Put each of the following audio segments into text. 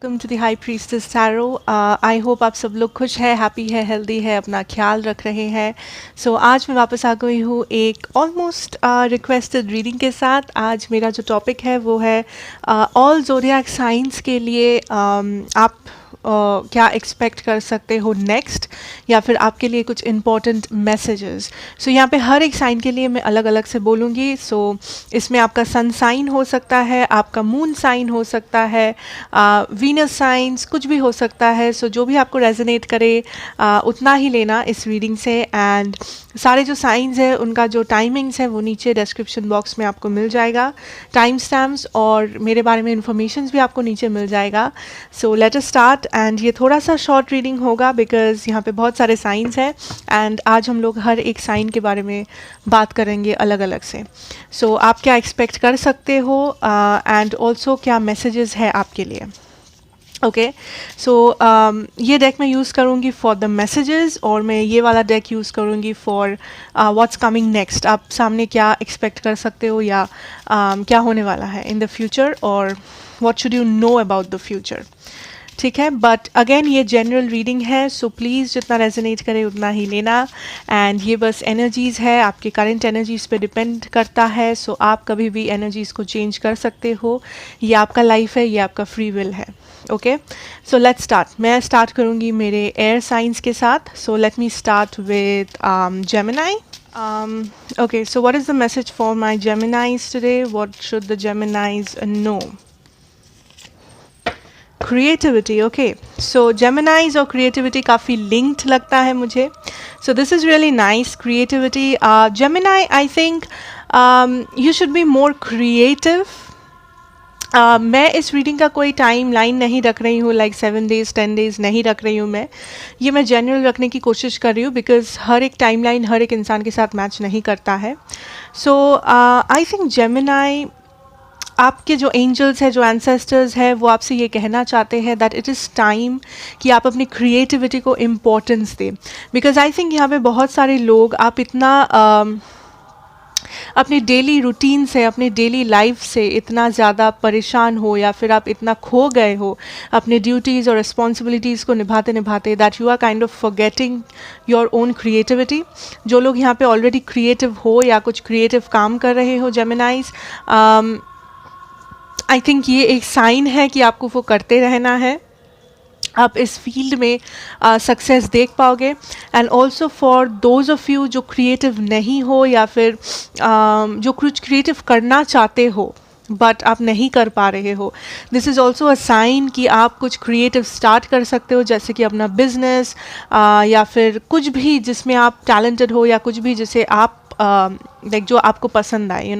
Welcome to the high priestess tarot. I hope आप सब लोग खुश है, हैप्पी है, हेल्दी है, अपना ख्याल रख रहे हैं। आज मैं वापस आ गई हूँ एक ऑलमोस्ट रिक्वेस्टेड रीडिंग के साथ। आज मेरा जो टॉपिक है वो है ऑल ज़ोडिएक साइंस के लिए आप क्या एक्सपेक्ट कर सकते हो नेक्स्ट, या फिर आपके लिए कुछ इम्पॉर्टेंट मैसेजेस। यहाँ पे हर एक साइन के लिए मैं अलग अलग से बोलूँगी। इसमें आपका सन साइन हो सकता है, आपका मून साइन हो सकता है, वीनस साइंस कुछ भी हो सकता है। जो भी आपको रेजोनेट करे उतना ही लेना इस रीडिंग से। एंड सारे जो साइंस है उनका जो टाइमिंग्स है वो नीचे डिस्क्रिप्शन बॉक्स में आपको मिल जाएगा, टाइम स्टैम्प्स और मेरे बारे में इन्फॉर्मेशन भी आपको नीचे मिल जाएगा। Let us start. एंड ये थोड़ा सा शॉर्ट रीडिंग होगा बिकॉज यहाँ पे बहुत सारे साइंस हैं एंड आज हम लोग हर एक साइन के बारे में बात करेंगे अलग अलग से। आप क्या एक्सपेक्ट कर सकते हो एंड ऑल्सो क्या मैसेजेस है आपके लिए। ओके, ये डेक मैं यूज़ करूँगी फॉर द मैसेजेस और मैं ये वाला डेक यूज़ करूँगी फॉर व्हाट्स कमिंग नेक्स्ट। आप सामने क्या एक्सपेक्ट कर सकते हो या क्या होने वाला है इन द फ्यूचर, और what should you know about the future. ठीक है, बट अगेन ये जनरल रीडिंग है, सो प्लीज़ जितना रेजोनेट करे उतना ही लेना। एंड ये बस एनर्जीज़ है, आपके करंट एनर्जीज़ पे डिपेंड करता है। आप कभी भी एनर्जीज़ को चेंज कर सकते हो। ये आपका लाइफ है, ये आपका फ्री विल है। Okay, let's start. मैं स्टार्ट करूँगी मेरे एयर साइंस के साथ। Let me start with Gemini. Okay, so what is the message for my Geminis today? What should the Geminis know? Creativity. Okay, जेमिनाइज और क्रिएटिविटी काफ़ी linked लगता है मुझे। This is really nice. Creativity, Gemini, I think you should be more creative. मैं इस reading का कोई time line नहीं रख रही हूँ, लाइक 7 days 10 days नहीं रख रही हूँ। मैं जनरल रखने की कोशिश कर रही हूँ बिकॉज हर एक टाइम लाइन हर एक इंसान के साथ मैच नहीं करता है। आई थिंक जेमिनाई, आपके जो एंजल्स हैं, जो एंसेस्टर्स हैं, वो आपसे ये कहना चाहते हैं दैट इट इज़ टाइम कि आप अपनी क्रिएटिविटी को इम्पोर्टेंस दें। बिकॉज आई थिंक यहाँ पे बहुत सारे लोग, आप इतना अपने डेली रूटीन से, अपने डेली लाइफ से इतना ज़्यादा परेशान हो या फिर आप इतना खो गए हो अपने ड्यूटीज़ और रिस्पॉन्सिबिलिटीज़ को निभाते निभाते that you are kind of forgetting your own creativity. जो लोग यहाँ पे ऑलरेडी क्रिएटिव हो या कुछ क्रिएटिव काम कर रहे हो जेमिनाइज, आई थिंक ये एक साइन है कि आपको वो करते रहना है। आप इस फील्ड में सक्सेस देख पाओगे। And also for those of you जो क्रिएटिव नहीं हो या फिर जो कुछ क्रिएटिव करना चाहते हो बट आप नहीं कर पा रहे हो, this is also a sign कि आप कुछ क्रिएटिव स्टार्ट कर सकते हो, जैसे कि अपना बिजनेस या फिर कुछ भी जिसमें आप टैलेंटेड हो या कुछ भी जिसे आप लाइक जो आपको पसंद आए,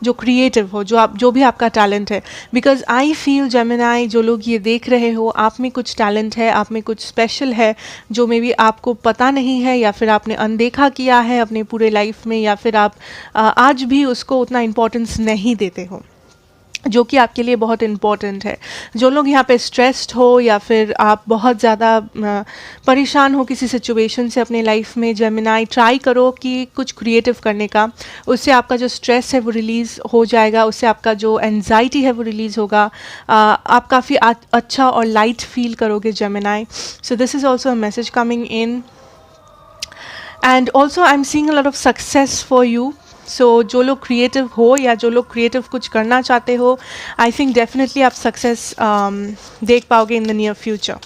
जो क्रिएटिव हो, जो भी आपका टैलेंट है। बिकॉज आई फील जेमिनाई, जो लोग ये देख रहे हो, आप में कुछ टैलेंट है, आप में कुछ स्पेशल है जो मे बी आपको पता नहीं है या फिर आपने अनदेखा किया है अपने पूरे लाइफ में, या फिर आप आज भी उसको उतना इम्पोर्टेंस नहीं देते हो, जो कि आपके लिए बहुत इम्पॉर्टेंट है। जो लोग यहाँ पे स्ट्रेस्ड हो या फिर आप बहुत ज़्यादा परेशान हो किसी सिचुएशन से अपने लाइफ में, जेमिनाई ट्राई करो कि कुछ क्रिएटिव करने का। उससे आपका जो स्ट्रेस है वो रिलीज़ हो जाएगा, उससे आपका जो एंजाइटी है वो रिलीज़ होगा। आप काफ़ी अच्छा और लाइट फील करोगे Gemini. This is also a message coming in. And also I am seeing a lot of success for you. जो लोग क्रिएटिव हो या जो लोग क्रिएटिव कुछ करना चाहते हो, आई थिंक डेफिनेटली आप सक्सेस देख पाओगे in the near future.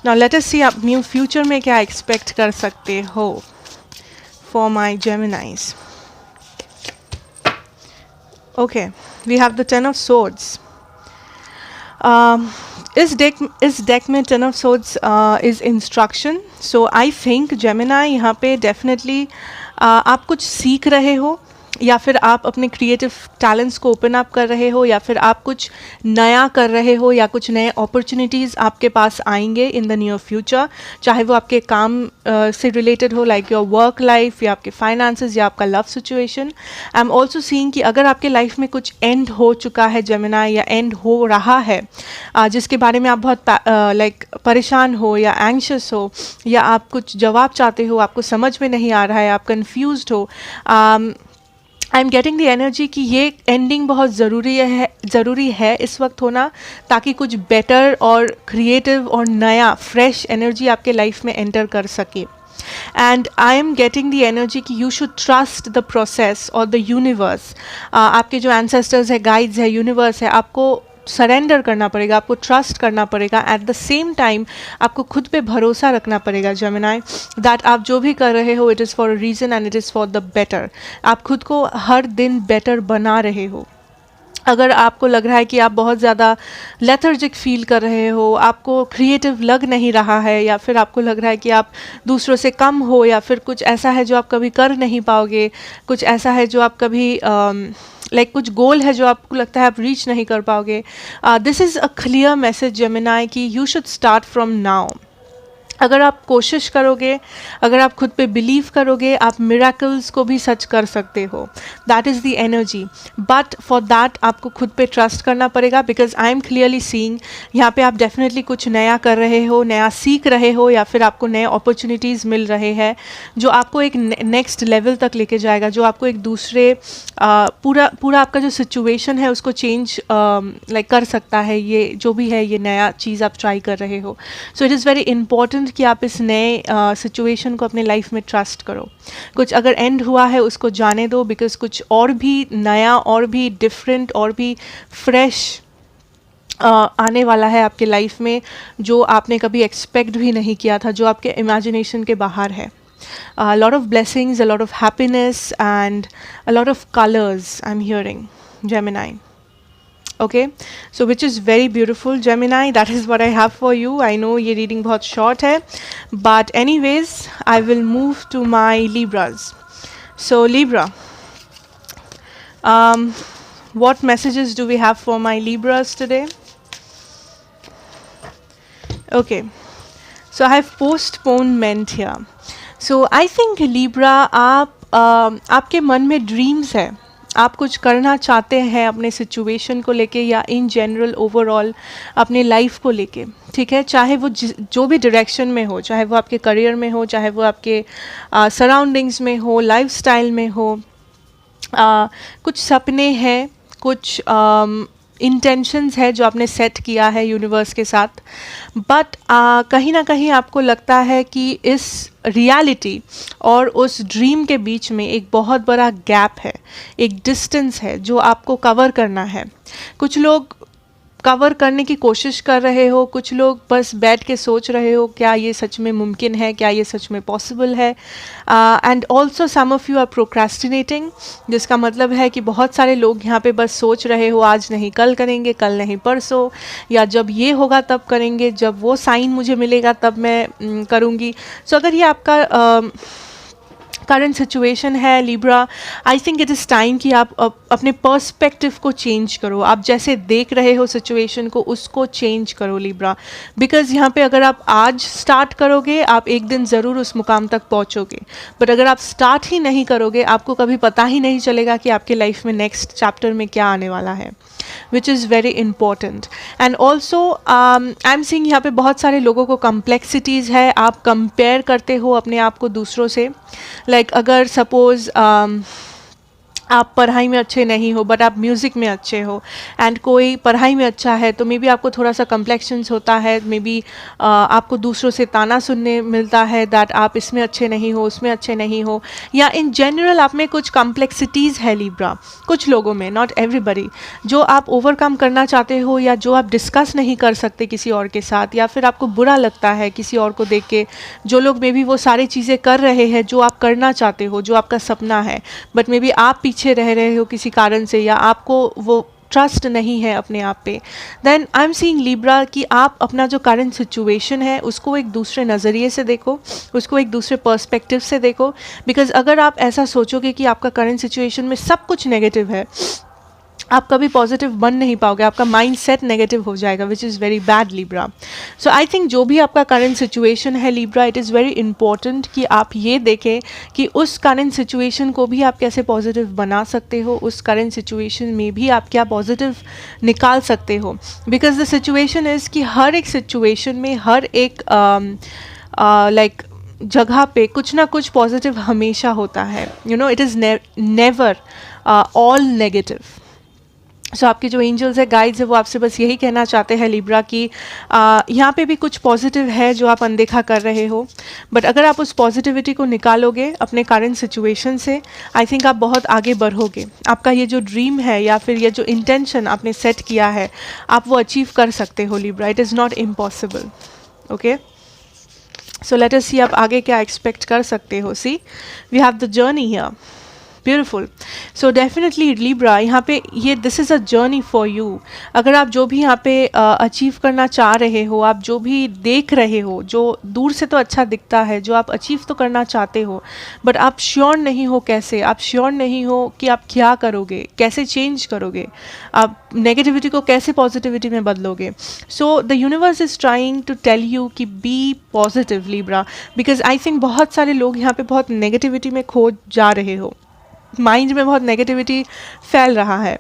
Now let us see आप न्यू फ्यूचर में क्या एक्सपेक्ट कर सकते हो for my Geminis. Okay, we have the 10 of swords। इस डेक में 10 of swords is instruction. I think Gemini यहाँ पे डेफिनेटली आप कुछ सीख रहे हो, या फिर आप अपने क्रिएटिव टैलेंट्स को ओपन अप कर रहे हो, या फिर आप कुछ नया कर रहे हो, या कुछ नए अपॉर्चुनिटीज़ आपके पास आएंगे इन द नियर फ्यूचर, चाहे वो आपके काम से रिलेटेड हो, लाइक योर वर्क लाइफ, या आपके फाइनेंसेस, या आपका love situation. I am also seeing कि अगर आपके लाइफ में कुछ एंड हो चुका है जेमिनाई, या एंड हो रहा है जिसके बारे में आप बहुत लाइक परेशान हो या एंग्शियस हो, या आप कुछ जवाब चाहते हो, आपको समझ में नहीं आ रहा है, आप कन्फ्यूज्ड हो, आई एम गेटिंग द एनर्जी कि ये एंडिंग बहुत ज़रूरी है इस वक्त होना, ताकि कुछ बेटर और क्रिएटिव और नया फ्रेश एनर्जी आपके लाइफ में एंटर कर सके. And I am getting the energy कि you should trust the process और द यूनिवर्स. आपके जो एंसेस्टर्स है, गाइड्स है, यूनिवर्स है, आपको सरेंडर करना पड़ेगा, आपको ट्रस्ट करना पड़ेगा. एट द सेम टाइम आपको खुद पे भरोसा रखना पड़ेगा जेमिनी, दैट आप जो भी कर रहे हो it is for a reason and it is for the better. आप खुद को हर दिन बेटर बना रहे हो. अगर आपको लग रहा है कि आप बहुत ज़्यादा लेथर्जिक फील कर रहे हो, आपको क्रिएटिव लग नहीं रहा है, या फिर आपको लग रहा है कि आप दूसरों से कम हो, या फिर कुछ ऐसा है जो आप कभी कर नहीं पाओगे, कुछ ऐसा है जो आप कभी कुछ गोल है जो आपको लगता है आप रीच नहीं कर पाओगे, this is a clear message Gemini कि you should start from now. अगर आप कोशिश करोगे, अगर आप खुद पे बिलीव करोगे, आप मिरेकल्स को भी सच कर सकते हो. That is the energy. But for that आपको खुद पे ट्रस्ट करना पड़ेगा, because I am clearly seeing यहाँ पे आप डेफिनेटली कुछ नया कर रहे हो, नया सीख रहे हो, या फिर आपको नए अपॉर्चुनिटीज़ मिल रहे हैं जो आपको एक नेक्स्ट लेवल तक लेके जाएगा, जो आपको एक दूसरे पूरा आपका जो सिचुएशन है उसको चेंज कर सकता है. ये जो भी है, ये नया चीज़ आप ट्राई कर रहे हो. So it is very important कि आप इस नए सिचुएशन को अपने लाइफ में ट्रस्ट करो. कुछ अगर एंड हुआ है उसको जाने दो, बिकॉज कुछ और भी नया और भी डिफरेंट और भी फ्रेश आने वाला है आपके लाइफ में, जो आपने कभी एक्सपेक्ट भी नहीं किया था, जो आपके इमेजिनेशन के बाहर है. A lot of blessings, a lot of happiness and a lot of colors I'm hearing, Gemini. Okay, so which is very beautiful, Gemini. That is what I have for you. I know ये reading बहुत short है, but anyways I will move to my Libras. So Libra, what messages do we have for my Libras today? Okay, so I have postponement here. So I think Libra, आपके मन में dreams है, आप कुछ करना चाहते हैं अपने सिचुएशन को लेके, या इन जनरल ओवरऑल अपने लाइफ को लेके. ठीक है, चाहे वो जो भी डायरेक्शन में हो, चाहे वो आपके करियर में हो, चाहे वो आपके सराउंडिंग्स में हो, लाइफस्टाइल में हो, कुछ सपने हैं, कुछ इंटेंशंस है जो आपने सेट किया है यूनिवर्स के साथ. बट कहीं ना कहीं आपको लगता है कि इस रियलिटी और उस ड्रीम के बीच में एक बहुत बड़ा गैप है, एक डिस्टेंस है जो आपको कवर करना है. कुछ लोग कवर करने की कोशिश कर रहे हो, कुछ लोग बस बैठ के सोच रहे हो क्या ये सच में मुमकिन है, क्या ये सच में पॉसिबल है. And also some of you are procrastinating, जिसका मतलब है कि बहुत सारे लोग यहाँ पे बस सोच रहे हो आज नहीं कल करेंगे, कल नहीं परसों, या जब ये होगा तब करेंगे, जब वो साइन मुझे मिलेगा तब मैं करूँगी. सो अगर ये आपका करंट सिचुएशन है Libra, I think it is time कि आप अपने पर्सपेक्टिव को चेंज करो. आप जैसे देख रहे हो सिचुएशन को उसको चेंज करो लिब्रा, बिकॉज़ यहाँ पे अगर आप आज स्टार्ट करोगे आप एक दिन ज़रूर उस मुकाम तक पहुँचोगे. बट अगर आप स्टार्ट ही नहीं करोगे आपको कभी पता ही नहीं चलेगा कि आपके लाइफ में नेक्स्ट चैप्टर में क्या आने वाला है, which is very important. And also I am seeing यहाँ पे बहुत सारे लोगों को कम्प्लेक्सिटीज़ है. आप कंपेयर करते हो अपने आप को दूसरों से. अगर सपोज़ आप पढ़ाई में अच्छे नहीं हो बट आप म्यूज़िक में अच्छे हो, एंड कोई पढ़ाई में अच्छा है तो मे बी आपको थोड़ा सा कम्प्लेक्शंस होता है, मे बी आपको दूसरों से ताना सुनने मिलता है दैट आप इसमें अच्छे नहीं हो, उसमें अच्छे नहीं हो, या इन जनरल आप में कुछ कम्प्लेक्सिटीज़ है लिब्रा, कुछ लोगों में, नॉट एवरीबडी, जो आप ओवरकम करना चाहते हो या जो आप डिस्कस नहीं कर सकते किसी और के साथ, या फिर आपको बुरा लगता है किसी और को देख के, जो लोग मे बी वो सारी चीज़ें कर रहे हैं जो आप करना चाहते हो, जो आपका सपना है, बट मे बी आप पीछे रह रहे हो किसी कारण से, या आपको वो ट्रस्ट नहीं है अपने आप पे. Then I am seeing Libra कि आप अपना जो करंट सिचुएशन है उसको एक दूसरे नज़रिए से देखो, उसको एक दूसरे पर्सपेक्टिव से देखो. बिकॉज अगर आप ऐसा सोचोगे कि आपका करंट सिचुएशन में सब कुछ नेगेटिव है, आप कभी पॉजिटिव बन नहीं पाओगे, आपका माइंड सेट नेगेटिव हो जाएगा, which is very bad Libra. So I think जो भी आपका करंट सिचुएशन है Libra, it is very important कि आप ये देखें कि उस करंट सिचुएशन को भी आप कैसे पॉजिटिव बना सकते हो, उस करंट सिचुएशन में भी आप क्या पॉजिटिव निकाल सकते हो. बिकॉज द सिचुएशन इज़ कि हर एक सिचुएशन में, हर एक जगह पे कुछ ना कुछ पॉजिटिव हमेशा होता है, you know, it is never all negative. So आपके जो एंजल्स है, गाइड्स है, वो आपसे बस यही कहना चाहते हैं लिब्रा कि यहाँ पे भी कुछ पॉजिटिव है जो आप अनदेखा कर रहे हो, बट अगर आप उस पॉजिटिविटी को निकालोगे अपने करंट सिचुएशन से, आई थिंक आप बहुत आगे बढ़ोगे। आपका ये जो ड्रीम है या फिर ये जो इंटेंशन आपने सेट किया है, आप वो अचीव कर सकते हो Libra. It is not impossible. Okay, so let us see आप आगे क्या एक्सपेक्ट कर सकते हो। See, we have the journey here, beautiful. So definitely Libra, यहाँ पे ये this is a journey for you. अगर आप जो भी यहाँ पे अचीव करना चाह रहे हो, आप जो भी देख रहे हो, जो दूर से तो अच्छा दिखता है, जो आप अचीव तो करना चाहते हो, बट आप श्योर नहीं हो कैसे, आप श्योर नहीं हो कि आप क्या करोगे, कैसे चेंज करोगे, आप नेगेटिविटी को कैसे पॉजिटिविटी में बदलोगे। So the universe is trying to tell you कि be positive Libra, because I think बहुत सारे लोग यहाँ पे बहुत नेगेटिविटी में खो जा रहे हो, माइंड में बहुत नेगेटिविटी फैल रहा है।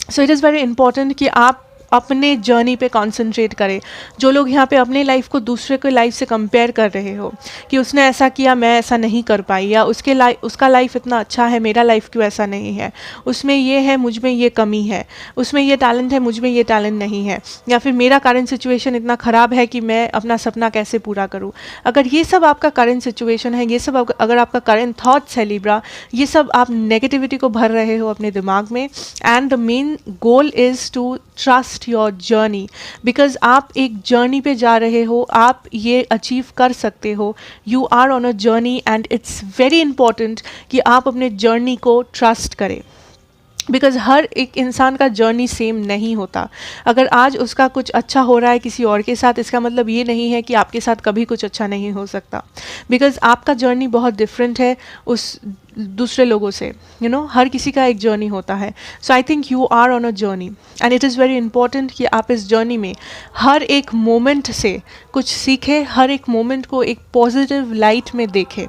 So it is very important कि आप अपने जर्नी पे कंसंट्रेट करें। जो लोग यहाँ पे अपने लाइफ को दूसरे के लाइफ से कंपेयर कर रहे हो कि उसने ऐसा किया, मैं ऐसा नहीं कर पाई, या उसका लाइफ इतना अच्छा है, मेरा लाइफ क्यों ऐसा नहीं है, उसमें ये है, मुझ में ये कमी है, उसमें ये टैलेंट है, मुझ में ये टैलेंट नहीं है, या फिर मेरा करंट सिचुएशन इतना ख़राब है कि मैं अपना सपना कैसे पूरा करूँ। अगर ये सब आपका करंट सिचुएशन है, ये सब अगर आपका करंट थॉट्स है लिब्रा, ये सब आप नेगेटिविटी को भर रहे हो अपने दिमाग में, and the main goal is to trust your journey, because आप एक जर्नी पे जा रहे हो, आप ये अचीव कर सकते हो। You are on a journey and it's very important कि आप अपने जर्नी को ट्रस्ट करें, बिकॉज हर एक इंसान का जर्नी सेम नहीं होता। अगर आज उसका कुछ अच्छा हो रहा है किसी और के साथ, इसका मतलब ये नहीं है कि आपके साथ कभी कुछ अच्छा नहीं हो सकता, बिकॉज आपका जर्नी बहुत डिफरेंट है उस दूसरे लोगों से, यू नो, हर किसी का एक जर्नी होता है। So I think you are on a journey and it is very important कि आप इस जर्नी में हर एक मोमेंट से कुछ सीखें, हर एक मोमेंट को एक पॉजिटिव लाइट में देखें,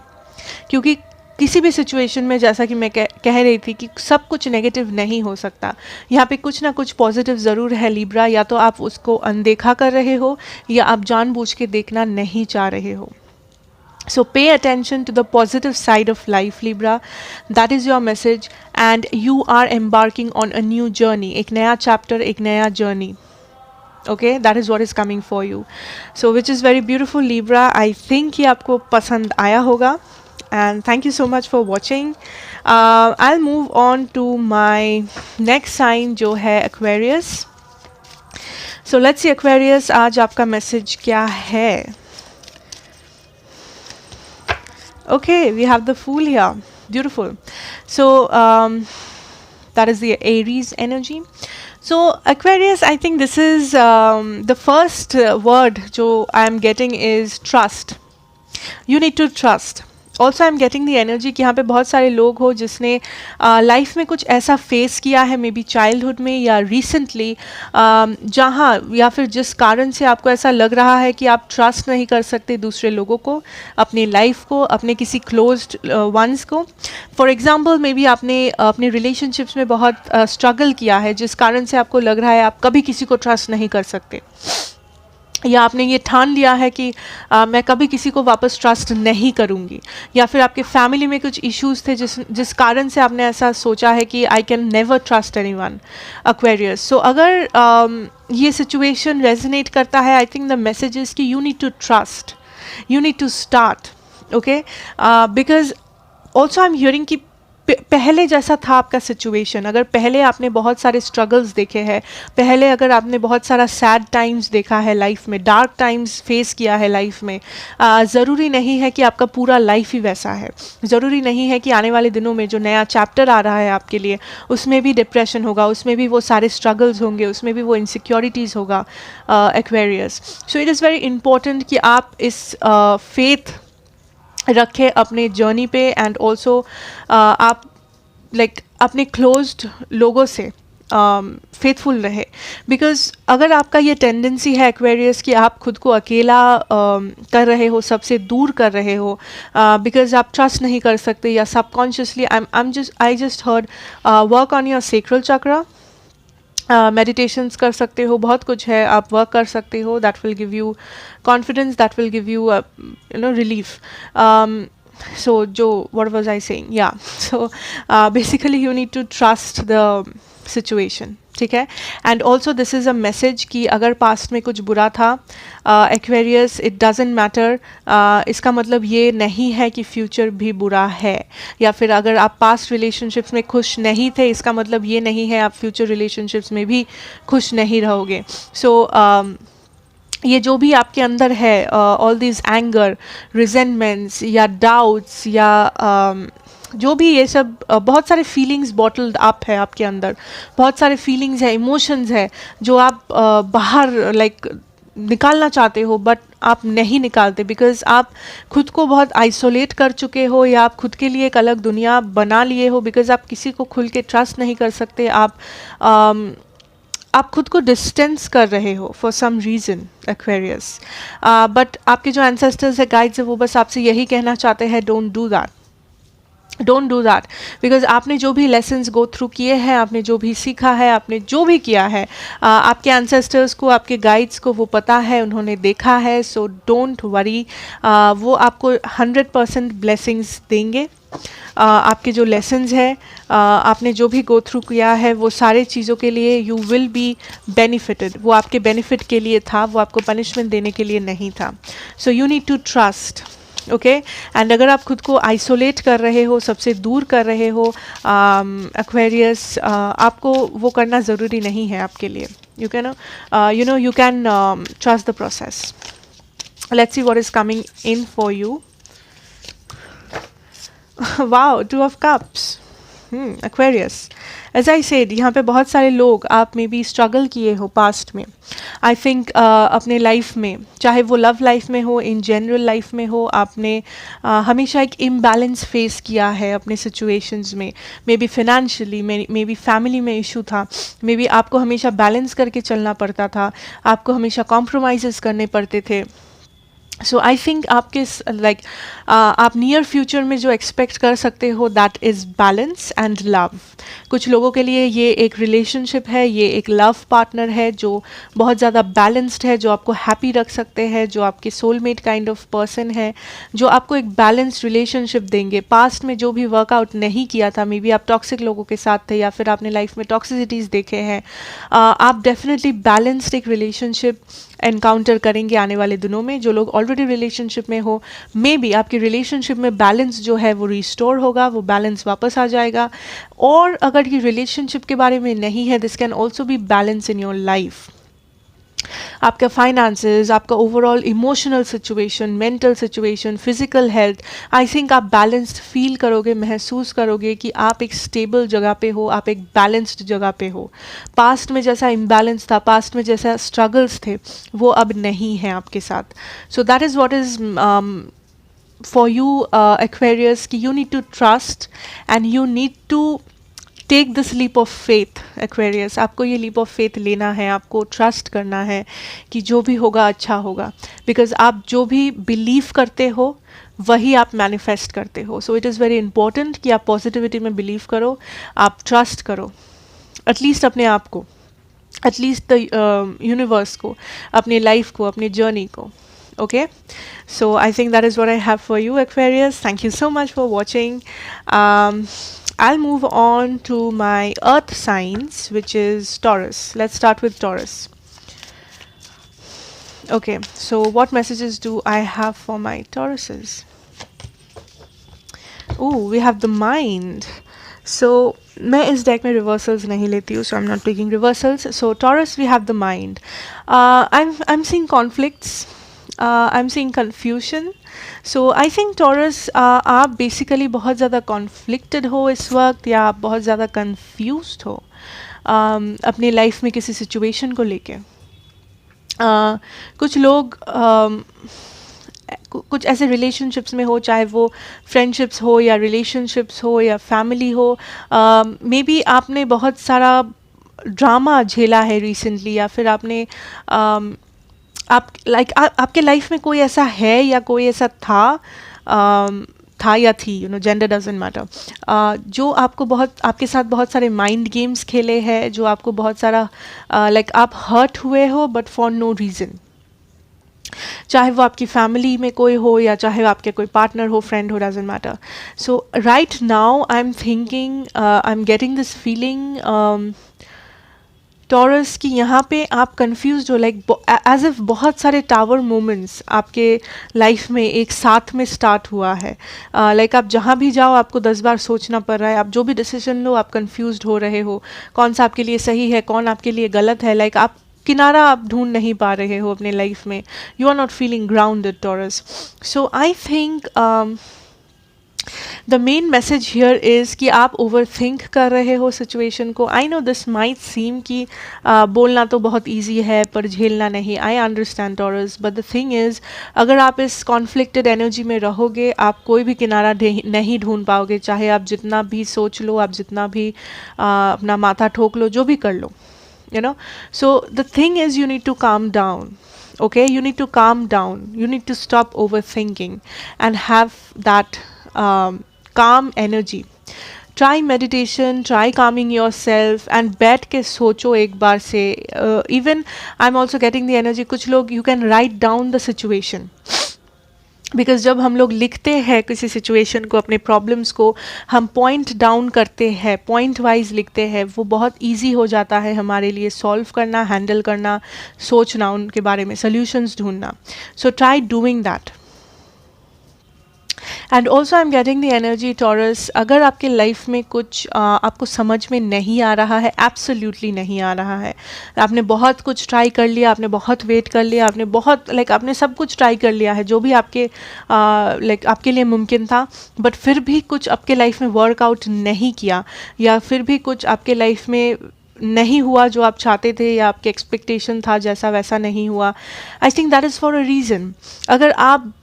क्योंकि किसी भी सिचुएशन में, जैसा कि मैं कह रही थी कि सब कुछ नेगेटिव नहीं हो सकता, यहाँ पे कुछ ना कुछ पॉजिटिव ज़रूर है लिब्रा। या तो आप उसको अनदेखा कर रहे हो या आप जानबूझ के देखना नहीं चाह रहे हो। So pay attention to the positive side of life Libra, that is your message, and you are embarking on a new journey, एक नया chapter, एक नया journey. Okay, that is what is coming for you. So which is very beautiful Libra. I think ये आपको पसंद आया होगा, and thank you so much for watching. I'll move on to my next sign जो है Aquarius. So let's see Aquarius, आज आपका message क्या है? Okay, we have the Fool here. Beautiful. So that is the Aries energy. So Aquarius, I think this is the first word जो I am getting is trust. You need to trust. Also I am getting the energy कि यहाँ पे बहुत सारे लोग हो जिसने life में कुछ ऐसा फेस किया है, मे बी चाइल्डहुड में या रिसेंटली, जहाँ या फिर जिस कारण से आपको ऐसा लग रहा है कि आप ट्रस्ट नहीं कर सकते दूसरे लोगों को, अपनी लाइफ को, अपने किसी क्लोज्ड वंस को। फॉर एग्जाम्पल, मे बी आपने अपने रिलेशनशिप्स में बहुत स्ट्रगल किया है, जिस कारण से आपको लग रहा है आप कभी किसी को ट्रस्ट नहीं कर सकते, या आपने ये ठान लिया है कि मैं कभी किसी को वापस ट्रस्ट नहीं करूँगी, या फिर आपके फैमिली में कुछ इश्यूज़ थे जिस कारण से आपने ऐसा सोचा है कि I can never trust anyone. Aquarius, so अगर ये सिचुएशन रेजोनेट करता है, I think the message is कि you need to trust, you need to start, okay, because also I am hearing कि पहले जैसा था आपका सिचुएशन, अगर पहले आपने बहुत सारे स्ट्रगल्स देखे हैं, पहले अगर आपने बहुत सारा सैड टाइम्स देखा है लाइफ में, डार्क टाइम्स फेस किया है लाइफ में, ज़रूरी नहीं है कि आपका पूरा लाइफ ही वैसा है। ज़रूरी नहीं है कि आने वाले दिनों में जो नया चैप्टर आ रहा है आपके लिए, उसमें भी डिप्रेशन होगा, उसमें भी वो सारे स्ट्रगल्स होंगे, उसमें भी वो इनसिक्योरिटीज़ होगा। Aquarius, so it is very important कि आप इस फेथ रखें अपने जर्नी पे, एंड ऑल्सो आप अपने क्लोज्ड लोगों से फेथफुल रहे, बिकॉज अगर आपका ये टेंडेंसी है एक्वेरियस कि आप खुद को अकेला कर रहे हो, सबसे दूर कर रहे हो, बिकॉज आप ट्रस्ट नहीं कर सकते, या subconsciously I just heard work on your sacral chakra, meditations कर सकते हो, बहुत कुछ है, आप वर्क कर सकते हो, that will give you confidence, that will give you relief. So जो what was I saying, yeah. So basically you need to trust the situation, ठीक है. And also this is a message कि अगर past में कुछ बुरा था, Aquarius, it doesn't matter. इसका मतलब ये नहीं है कि फ्यूचर भी बुरा है, या फिर अगर आप पास्ट रिलेशनशिप्स में खुश नहीं थे, इसका मतलब ये नहीं है आप फ्यूचर रिलेशनशिप्स में भी खुश नहीं रहोगे. सो ये जो भी आपके अंदर है, ऑल दिस एंगर, रिजेंटमेंट्स या डाउट्स या जो भी ये सब बहुत सारे फीलिंग्स बॉटल्ड अप है आपके अंदर, बहुत सारे फीलिंग्स है, इमोशंस है जो आप बाहर निकालना चाहते हो बट आप नहीं निकालते, बिकॉज आप खुद को बहुत आइसोलेट कर चुके हो, या आप खुद के लिए एक अलग दुनिया बना लिए हो, बिकॉज आप किसी को खुल के ट्रस्ट नहीं कर सकते. आप खुद को डिस्टेंस कर रहे हो for some reason, Aquarius. But आपके जो एंसेस्टर्स है, गाइड्स है, वो बस आपसे यही कहना चाहते हैं, don't do that, don't do that. Because आपने जो भी लेसन्स गो थ्रू किए हैं, आपने जो भी सीखा है, आपने जो भी किया है, आपके एंसेस्टर्स को, आपके गाइड्स को वो पता है, उन्होंने देखा है. सो डोंट वरी, वो आपको 100% ब्लेसिंग्स देंगे. आपके जो लेसन्स है, आपने जो भी गो थ्रू किया है, वो सारे चीज़ों के लिए यू विल बी बेनिफिटेड. वो आपके बेनिफिट के लिए था, वो आपको पनिशमेंट देने के लिए नहीं था. So you need to trust, okay. And अगर आप खुद को आइसोलेट कर रहे हो, सबसे दूर कर रहे हो, एक्वेरियस, आपको वो करना ज़रूरी नहीं है आपके लिए. You can you can trust the process. Let's see what is coming in for you. Wow, 2 of cups. Aquarius, as I said, यहाँ पे बहुत सारे लोग, आप मे बी स्ट्रगल किए हो पास्ट में. आई थिंक अपने लाइफ में, चाहे वो लव लाइफ में हो, इन जनरल लाइफ में हो, आपने हमेशा एक इम्बैलेंस फेस किया है अपने सिचुएशंस में. May be financially, may be family में इशू था, मे बी आपको हमेशा बैलेंस करके चलना पड़ता था, आपको हमेशा कॉम्प्रोमाइज़ करने पड़ते थे. सो आई थिंक आपके आप नियर फ्यूचर में जो एक्सपेक्ट कर सकते हो, that is balance and love. कुछ लोगों के लिए ये एक रिलेशनशिप है, ये एक लव पार्टनर है जो बहुत ज़्यादा बैलेंस्ड है, जो आपको हैप्पी रख सकते हैं, जो आपके सोलमेट काइंड ऑफ पर्सन है, जो आपको एक बैलेंस्ड रिलेशनशिप देंगे. पास्ट में जो भी वर्कआउट नहीं किया था, मे बी आप टॉक्सिक लोगों के साथ थे, या फिर आपने लाइफ में टॉक्सिसिटीज़ देखे हैं, आप डेफिनेटली बैलेंस्ड एक रिलेशनशिप एनकाउंटर करेंगे आने वाले दिनों में. जो लोग ऑलरेडी रिलेशनशिप में हो, मे बी आपकी रिलेशनशिप में बैलेंस जो है वो रिस्टोर होगा, वो बैलेंस वापस आ जाएगा. और अगर ये रिलेशनशिप के बारे में नहीं है, this can also be balance in your life. आपका फाइनेंसेस, आपका overall emotional situation, mental situation, physical health, आई थिंक आप बैलेंस्ड फील करोगे, महसूस करोगे कि आप एक स्टेबल जगह पे हो, आप एक बैलेंस्ड जगह पे हो. पास्ट में जैसा इम्बैलेंस था, पास्ट में जैसा स्ट्रगल्स थे, वो अब नहीं है आपके साथ. So that is what is for you, Aquarius, कि you need to trust and you need to take this leap of faith. Aquarius, आपको ये लीप ऑफ फेथ लेना है, आपको ट्रस्ट करना है कि जो भी होगा अच्छा होगा. बिकॉज आप जो भी बिलीव करते हो वही आप मैनिफेस्ट करते हो. So it is very important कि आप पॉजिटिविटी में बिलीव करो, आप ट्रस्ट करो, एटलीस्ट अपने आप को, एटलीस्ट द यूनिवर्स को, अपनी लाइफ को, अपनी जर्नी को. Okay, so I think that is what I have for you, Aquarius. Thank you so much for watching. I'll move on to my earth signs, which is Taurus. Let's start with Taurus. Okay, so what messages do I have for my Tauruses? Oh, we have the mind. So मैं इस deck में reversals नहीं लेती हूँ, so I'm not taking reversals. So Taurus, we have the mind. I'm seeing conflicts. I'm seeing confusion. So I think Taurus, आप basically बहुत ज़्यादा conflicted हो इस वक्त, या आप बहुत ज़्यादा कन्फ्यूज्ड हो अपनी लाइफ में किसी सिचुएशन को लेके. कुछ लोग कुछ ऐसे रिलेशनशिप्स में हो, चाहे वो फ्रेंडशिप्स हो या रिलेशनशिप्स हो या फैमिली हो, मे बी आपने बहुत सारा ड्रामा झेला है रिसेंटली, या फिर आपने आपके लाइफ में कोई ऐसा है या कोई ऐसा था था या थी, जेंडर डजंट मैटर, जो आपको आपके साथ बहुत सारे माइंड गेम्स खेले हैं, जो आपको बहुत सारा आप हर्ट हुए हो बट फॉर नो रीज़न, चाहे वो आपकी फैमिली में कोई हो या चाहे आपके कोई पार्टनर हो, फ्रेंड हो, doesn't matter. So right now I am thinking, I am getting this feeling taurus कि यहाँ पे आप कंफ्यूज हो, एज इफ बहुत सारे टावर मोमेंट्स आपके लाइफ में एक साथ में स्टार्ट हुआ है. आप जहाँ भी जाओ आपको 10 बार सोचना पड़ रहा है, आप जो भी डिसीजन लो आप कंफ्यूज हो रहे हो, कौन सा आपके लिए सही है, कौन आपके लिए गलत है. आप किनारा आप ढूंढ नहीं पा रहे हो अपने लाइफ में. You are not feeling grounded Taurus. So I think the main message here is कि आप ओवर थिंक कर रहे हो सिचुएशन को. I know this might seem कि बोलना तो बहुत ईजी है पर झेलना नहीं. I understand Taurus, but the thing is अगर आप इस कॉन्फ्लिक्टेड एनर्जी में रहोगे आप कोई भी किनारा नहीं ढूंढ पाओगे, चाहे आप जितना भी सोच लो, आप जितना भी अपना माथा ठोक लो, जो भी कर लो. So the thing is you need to calm down. Okay, you need to calm down, you need to stop overthinking and have that calm energy. Try meditation, try calming yourself and बैठ के सोचो एक बार से. Even I'm also getting the energy, कुछ लोग you can write down the situation. Because जब हम लोग लिखते हैं किसी सिचुएशन को, अपने प्रॉब्लम्स को हम पॉइंट डाउन करते हैं, पॉइंट वाइज लिखते हैं, वो बहुत इजी हो जाता है हमारे लिए सॉल्व करना, हैंडल करना, सोचना, उनके बारे में सॉल्यूशंस ढूंढना. So try doing that. And also I am getting the energy taurus, अगर आपके लाइफ में कुछ आपको समझ में नहीं आ रहा है, एब्सोल्युटली नहीं आ रहा है, आपने बहुत कुछ ट्राई कर लिया, आपने बहुत वेट कर लिया, आपने बहुत आपने सब कुछ ट्राई कर लिया है जो भी आपके आपके लिए मुमकिन था, बट फिर भी कुछ आपके लाइफ में वर्कआउट नहीं किया, या फिर भी कुछ आपके लाइफ में नहीं हुआ जो आप चाहते थे, या आपके एक्सपेक्टेशन था जैसा वैसा नहीं हुआ. I think that is for a reason. अगर आप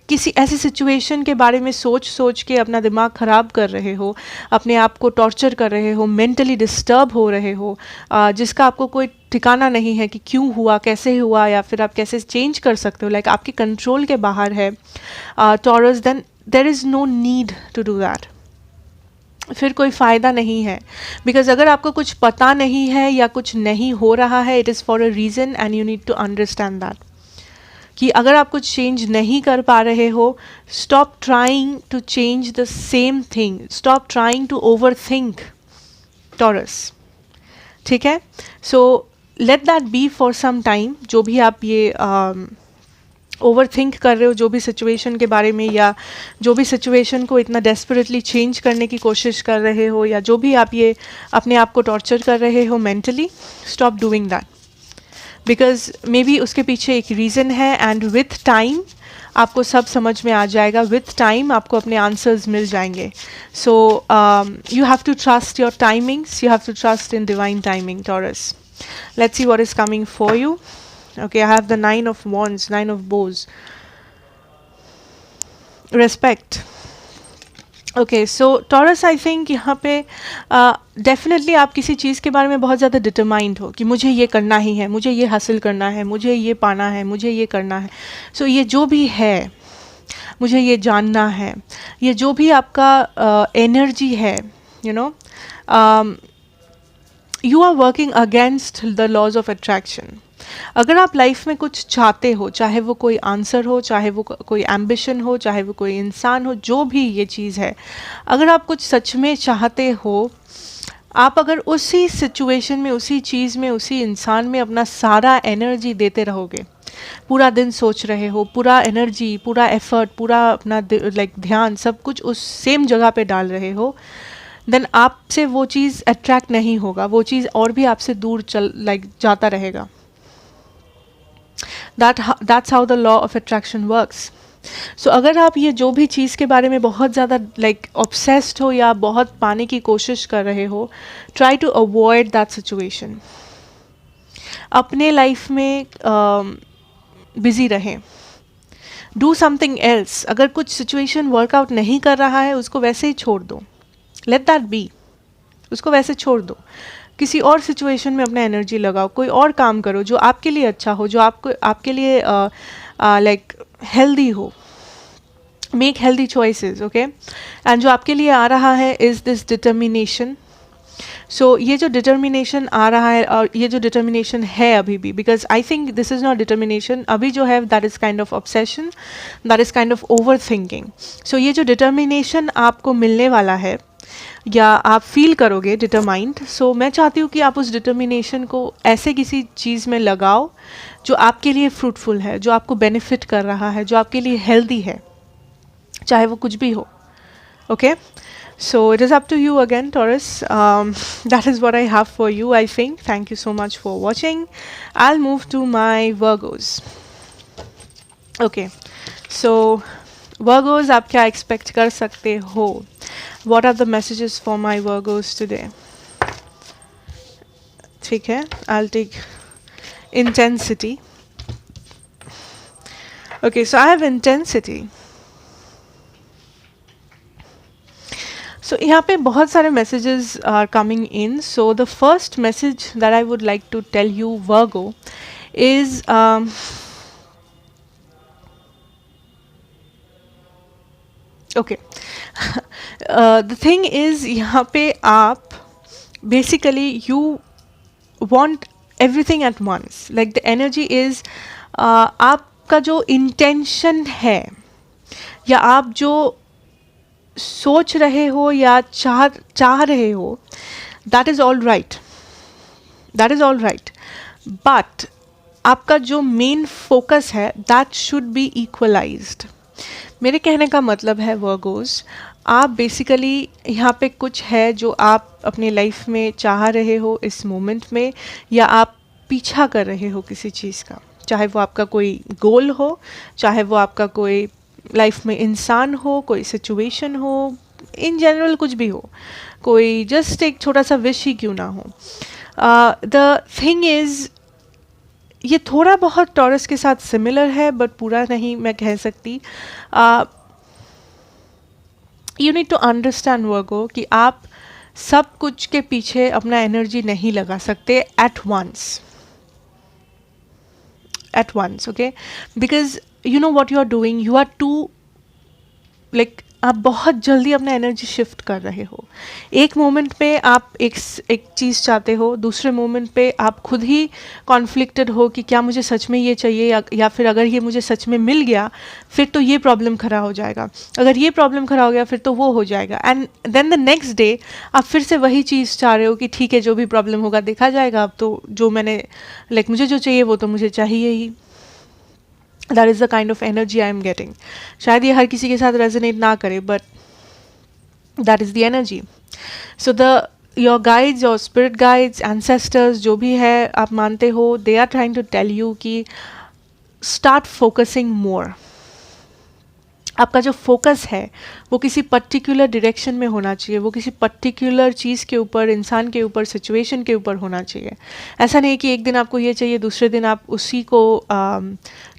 किसी ऐसी सिचुएशन के बारे में सोच के अपना दिमाग ख़राब कर रहे हो, अपने आप को टॉर्चर कर रहे हो, मेंटली डिस्टर्ब हो रहे हो, जिसका आपको कोई ठिकाना नहीं है कि क्यों हुआ, कैसे हुआ, या फिर आप कैसे चेंज कर सकते हो, आपके कंट्रोल के बाहर है Taurus, then there is no need to do that. फिर कोई फ़ायदा नहीं है. बिकॉज अगर आपको कुछ पता नहीं है या कुछ नहीं हो रहा है, it is for a reason and you need to understand that. कि अगर आप कुछ चेंज नहीं कर पा रहे हो, stop trying to change the same thing, stop trying to overthink Taurus. ठीक है. So let that be for some time. जो भी आप ये ओवर थिंक कर रहे हो, जो भी सिचुएशन के बारे में, या जो भी सिचुएशन को इतना डेस्परेटली चेंज करने की कोशिश कर रहे हो, या जो भी आप ये अपने आप को टॉर्चर कर रहे हो mentally, stop doing that. Because may be उसके पीछे एक रीज़न है, एंड विथ टाइम आपको सब समझ में आ जाएगा, विथ टाइम आपको अपने आंसर्स मिल जाएंगे. So you have to trust your timings, you have to trust in divine timing Taurus. Let's see what is coming for you. Okay, I have the 9 of wands, 9 of bows. Respect. Okay, so Taurus I think यहाँ पे definitely आप किसी चीज़ के बारे में बहुत ज़्यादा determined हो कि मुझे ये करना ही है, मुझे ये हासिल करना है, मुझे ये पाना है, मुझे ये करना है. सो ये जो भी है, मुझे ये जानना है, ये जो भी आपका एनर्जी है, you are working against the laws of attraction. अगर आप लाइफ में कुछ चाहते हो, चाहे वो कोई आंसर हो, चाहे वो कोई एम्बिशन हो, चाहे वो कोई इंसान हो, जो भी ये चीज़ है, अगर आप कुछ सच में चाहते हो, आप अगर उसी सिचुएशन में, उसी चीज़ में, उसी इंसान में अपना सारा एनर्जी देते रहोगे, पूरा दिन सोच रहे हो, पूरा एनर्जी, पूरा एफर्ट, पूरा अपना ध्यान, सब कुछ उस सेम जगह पे डाल रहे हो, देन आपसे वो चीज़ अट्रैक्ट नहीं होगा, वो चीज़ और भी आपसे दूर जाता रहेगा. That's how the law of attraction works. So अगर आप ये जो भी चीज़ के बारे में बहुत ज़्यादा obsessed हो या बहुत पाने की कोशिश कर रहे हो, try to avoid that situation. अपने लाइफ में बिजी रहें. Do something else. अगर कुछ सिचुएशन वर्कआउट नहीं कर रहा है, उसको वैसे ही छोड़ दो. Let that be. उसको वैसे छोड़ दो. किसी और सिचुएशन में अपना एनर्जी लगाओ, कोई और काम करो जो आपके लिए अच्छा हो, जो आपके लिए हेल्दी हो. Make healthy choices, okay. And जो आपके लिए आ रहा है इज़ दिस डिटर्मिनेशन। सो ये जो डिटर्मिनेशन आ रहा है और ये जो डिटर्मिनेशन है अभी भी, because I think this is not determination, अभी जो है that is kind of obsession, that is kind of over thinking. So ये जो डिटर्मिनेशन आपको मिलने वाला है या आप फील करोगे डिटरमाइंड, सो मैं चाहती हूँ कि आप उस डिटर्मिनेशन को ऐसे किसी चीज़ में लगाओ जो आपके लिए फ्रूटफुल है, जो आपको बेनिफिट कर रहा है, जो आपके लिए हेल्दी है, चाहे वो कुछ भी हो, okay. So it is up to you again, Taurus. That is what I have for you, I think. Thank you so much for watching. I'll move to my Virgos. Okay. So Virgos, आप क्या expect कर सकते हो? What are the messages for my Virgos today? ठीक है. I'll take intensity. Okay, so I have intensity. So यहाँ पे बहुत सारे messages are coming in. So the first message that I would like to tell you, Virgo, is okay. The thing is यहाँ पे आप basically you want everything at once. Like the energy is आपका जो intention है या आप जो सोच रहे हो या चाह रहे हो, that is all right, that is all right, but आपका जो मेन फोकस है दैट शुड बी इक्वलाइज्ड। मेरे कहने का मतलब है वर्गोस, आप बेसिकली यहाँ पे कुछ है जो आप अपने लाइफ में चाह रहे हो इस मोमेंट में, या आप पीछा कर रहे हो किसी चीज़ का, चाहे वो आपका कोई गोल हो, चाहे वो आपका कोई लाइफ में इंसान हो, कोई सिचुएशन हो, इन जनरल कुछ भी हो, कोई जस्ट एक छोटा सा विश ही क्यों ना हो। द थिंग इज़ ये थोड़ा बहुत टॉरस के साथ सिमिलर है बट पूरा नहीं मैं कह सकती। यू नीड टू अंडरस्टैंड वर्गो कि आप सब कुछ के पीछे अपना एनर्जी नहीं लगा सकते at once, okay, because you know what you are doing, you are too like आप बहुत जल्दी अपना एनर्जी शिफ्ट कर रहे हो। एक मोमेंट पे आप एक चीज़ चाहते हो, दूसरे मोमेंट पे आप खुद ही कॉन्फ्लिक्टेड हो कि क्या मुझे सच में ये चाहिए, या फिर अगर ये मुझे सच में मिल गया फिर तो ये प्रॉब्लम खड़ा हो जाएगा, अगर ये प्रॉब्लम खड़ा हो गया फिर तो वो हो जाएगा, and then the next day आप फिर से वही चीज़ चाह रहे हो कि ठीक है जो भी प्रॉब्लम होगा देखा जाएगा, अब तो जो मैंने मुझे जो चाहिए वो तो मुझे चाहिए ही। That is the kind of energy I am getting. शायद ये हर किसी के साथ resonate ना करे, but that is the energy. So your guides, your spirit guides, ancestors, जो भी है आप मानते हो, they are trying to tell you कि start focusing more. आपका जो फोकस है वो किसी पर्टिकुलर डायरेक्शन में होना चाहिए, वो किसी पर्टिकुलर चीज़ के ऊपर, इंसान के ऊपर, सिचुएशन के ऊपर होना चाहिए। ऐसा नहीं कि एक दिन आपको ये चाहिए, दूसरे दिन आप उसी को